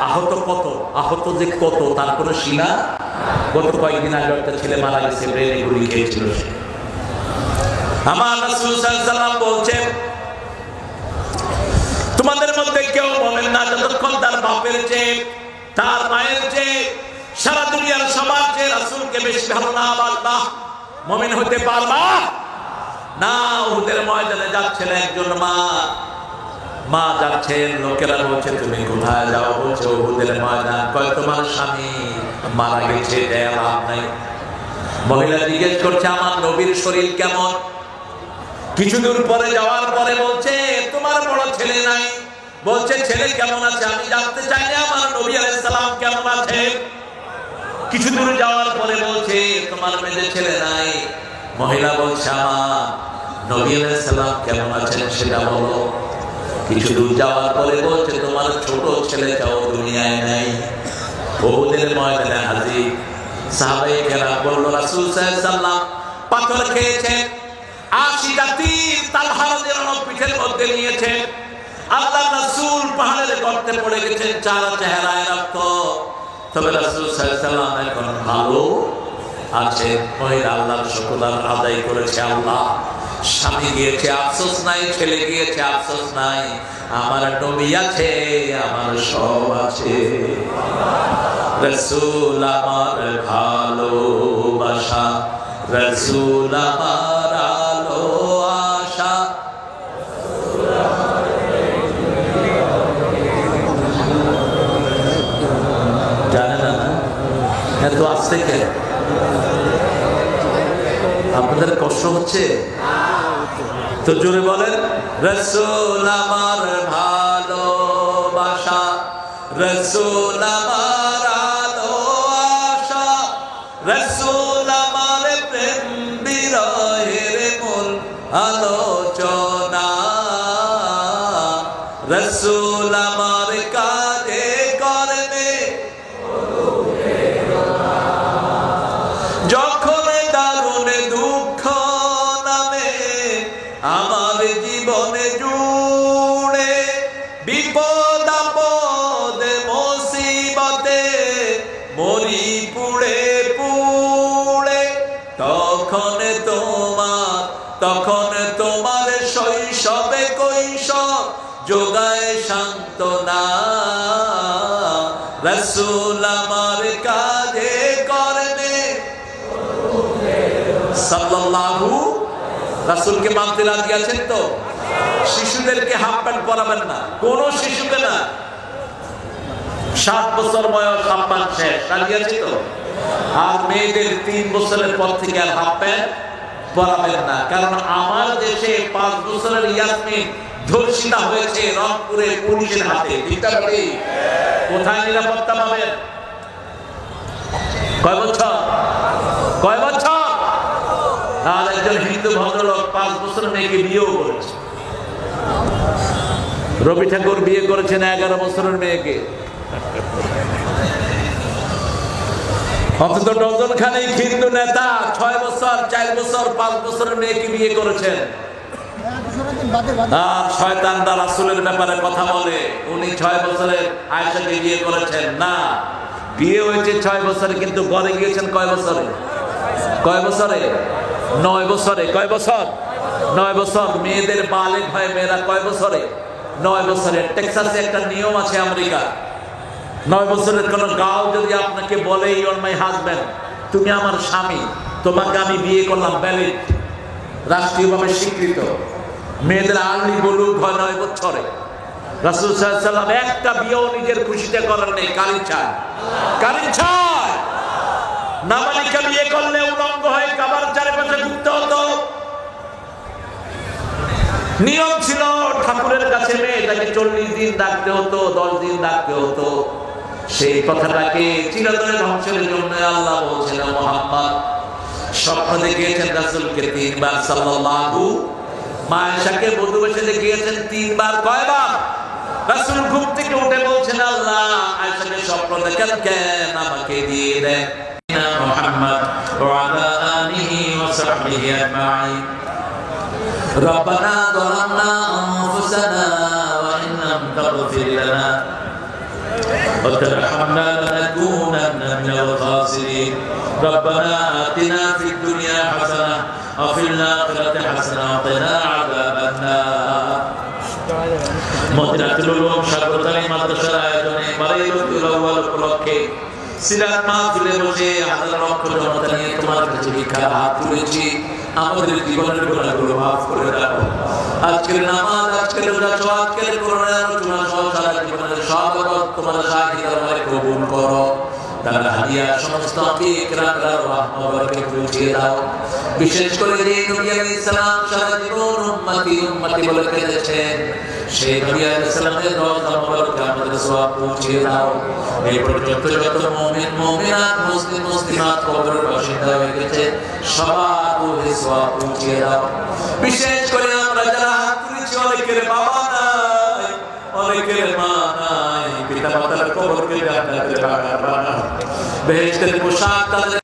আহত কত, আহত যে কত তার কোনো সীমা। গত কয়েকদিন আগে একটা ছেলে মারা গেছে, ব্রেনে গুলি খেয়েছিল। আমার রাসূল সাল্লাল্লাহু আলাইহি ওয়াসাল্লাম বলছেন, তোমাদের মধ্যে কেউ বলেন না যতক্ষণ তার বাপের চেয়ে, তার মায়ের চেয়ে, সারা দুনিয়ার সবার চেয়ে রাসূলকে বেশি ভালো না বাসবা, মুমিন হতে পারবা না। উহুদের ময়দানে যাচ্ছেন একজন মা যাচ্ছেন, লোকেরা বলছে তুমি কোথায় যাও? বলছে উহুদের ময়দান। কয় তোমার স্বামী মারা গেছে, লাভ নাই। মহিলা জিজ্ঞেস করছে আমার নবীর শরীর কেমন? কিছু দূর পরে যাওয়ার পরে বলছে তোমার বড় ছেলে নাই। বলছে ছেলে কেমন আছে? আমি জানতে চাই না আমার নবী আলাইহিস সালাম কেমন আছে। কিছু দূর যাওয়ার পরে বলছে তোমার মেয়ে ছেলে নাই। মহিলা বলছে আমার নবী আলাইহিস সালাম কেমন আছেন সেটা বলো। কিছু দূর যাওয়ার পরে বলছে তোমার ছোট ছেলেটাও দুনিয়ায় নাই। উহুদের ময়দানে হাজির সাহাবায়ে কেরাম বলল রাসূল সাল্লাল্লাহু আলাইহি ওয়াসাল্লাম পাথর খেয়েছেন, 80টা তীর তালহা রাদিয়াল্লাহু আনহু পিঠের মধ্যে নিয়েছে। আল্লাহর রাসূল পাহাড়ের গর্তে পড়ে গেছেন, চার চেহারায় রক্ত। তবে রাসূল সাল্লাল্লাহু আলাইহি ওয়াসাল্লাম এখন ভালো আছে। মহিলা আল্লাহর শুকর আদায় করেছে। আল্লাহ স্বামী গিয়েছে আফসোস নাই, ছেলে গিয়েছে আফসোস নাই, আমার নবী আছে, আমার সব আছে। রাসূল আমার ভালোবাসা, রাসূল আমার আলো আশা। জানেন না এত আসতে কে? আপনাদের কষ্ট হচ্ছে তো জোরে বলেন রাসূল আমার ভালোবাসা, রাসূল আমার আলো আশা, রাসূল আমার প্রেম বিরহের মূল আলোচনা, রাসূল আমার কাজে কর্মে যখন দারুণ দুঃখ নামে আমার জীবনে জুড়ে, বিপদ আপদে মুসিবতে মরি পুড়ে পুড়ে, তখন তোমার শৈশবে কৈশোর যোগায় সান্ত্বনা, রাসূল আমার কাজে কর্মে সাল্লাল্লাহু। রাসূলকে মানতে রাজি আছেন তো? শিশুদেরকে হাফ প্যান্ট পরাবেন না, কোন শিশুকে না। 7 বছর বয়স হাফ প্যান্ট শেষ, রাজি আছে তো? আর মেয়েদের 3 বছরের পর থেকে আর হাফ প্যান্ট পরাবেন না। কারণ আমার দেশে 5 বছরের ইয়াসমিন ধর্ষিতা হয়েছে রংপুরে পুলিশের হাতে। কোথায় নিরাপত্তা পাবেন? কয় বছর? কয় বছর? আর একজন হিন্দু ভদ্রলোক 5 বছরের মেয়েকে বিয়েও করেছে। রবি ঠাকুর বিয়ে করেছেন 11 বছরের মেয়েকে। অন্তত ডজন খানেক হিন্দু নেতা 6 বছর 4 বছর 5 বছরের মেয়েকে বিয়ে করেছেন। আর শয়তানরা রাসূলের ব্যাপারে কথা বলে উনি 6 বছরের আয়েশাকে বিয়ে করেছেন। না, বিয়ে হয়েছে 6 বছরে, কিন্তু ঘরে গিয়েছেন কয় বছরে? 9 বছরে। কয় বছর? 9 বছর। মেয়েদের বালেগ হয় মেয়েরা কয় বছরে? 9 বছরে। টেক্সাসে একটা নিয়ম আছে আমেরিকা, 9 বছরের কোন গাও যদি আপনাকে বলে ইউ আর মাই হাজবেন্ড, তুমি আমার স্বামী, তোমাকে আমি বিয়ে করলাম, ভ্যালিড, রাষ্ট্রীয়ভাবে স্বীকৃত। মেয়েদের আর্লি বুলুগ হয় 9 বছরে। রাসূল সাল্লাল্লাহু আলাইহি ওয়াসাল্লাম একটা বিয়েও নিজের খুশিতে করার নেই, কারণ চায়, নাবালিকা বিয়ে করলে উলঙ্গ হয়ে কাবার চারপাশে ঘুরতে হতো। নিয়ম ছিল ঠাকুরের কাছে মেয়েটাকে 40 দিন ডাকতে হতো, 10 দিন ডাকতে হতো। সেই কথাটাকে চিরতরে ধ্বংসের জন্য আল্লাহ বলছেন, মুহাম্মদ স্বপ্ন দেখিয়েছেন রাসূলকে 3 বার সাল্লাল্লাহু, মা আয়েশাকে বধূ বেশে দেখিয়েছেন 3 বার। কয়বার? রাসূল ঘুম থেকে উঠে বলছেন, আল্লাহ আয়েশাকে স্বপ্ন দেখান কেন, আমাকে দিয়ে দেন। মুহাম্মদ ওয়া আলা আলিহি ওয়া সাহবিহি আজমাইন। রব্বানা যালামনা আনফুসানা ওয়া ইন লাম তাগফির লানা وترحمنا لنكونن من الخاسرين ربنا آتنا في الدنيا حسنة وفي الآخرة حسنة وقنا عذاب النار মদিনাতুল উলুম সর্বকালী মাদ্রাসার আয়োজনে বারাইয়াতুল আউয়াল উপলক্ষে সিরাত মাহফিলে বসে হাজার লক্ষ জনতা নিয়ে তোমার কাছে ভিক্ষার হাত তুলেছি। আমাদের জীবনের গুনাহগুলো মাফ করে দাও। আজকের নামাজ, আজকের রোজা, আজকের কোরআনের আলোচনা সহ সারা জীবনের সব ইবাদত তোমার শাহী দরবারে কবুল করো। তার হাদিয়া সমস্ত ইকরামরা রহমতকে পৌঁছে দাও। বিশেষ করে যে নবী আলাইহিস সালাম সারা জীবন উম্মতি উম্মতি বলে কেঁদেছেন, সেই নবী আলাইহিস সালামের রওজা মুবারকে আমাদের সওয়াব পৌঁছে দাও। এই পর্যন্ত যত মুমিন মুমিনাত মুসলিম মুসলিমাত কবরের বাসিন্দা হয়ে গেছে সবার রূহে সওয়াব পৌঁছে দাও। বিশেষ করে আমরা যারা হাত তুলেছি, অনেকের বাবা নাই, অনেকের মা নাই, পিতা মাতার কবরকে জান্নাতের বাগান বানাও, বেহেশতের পোশাক তাদের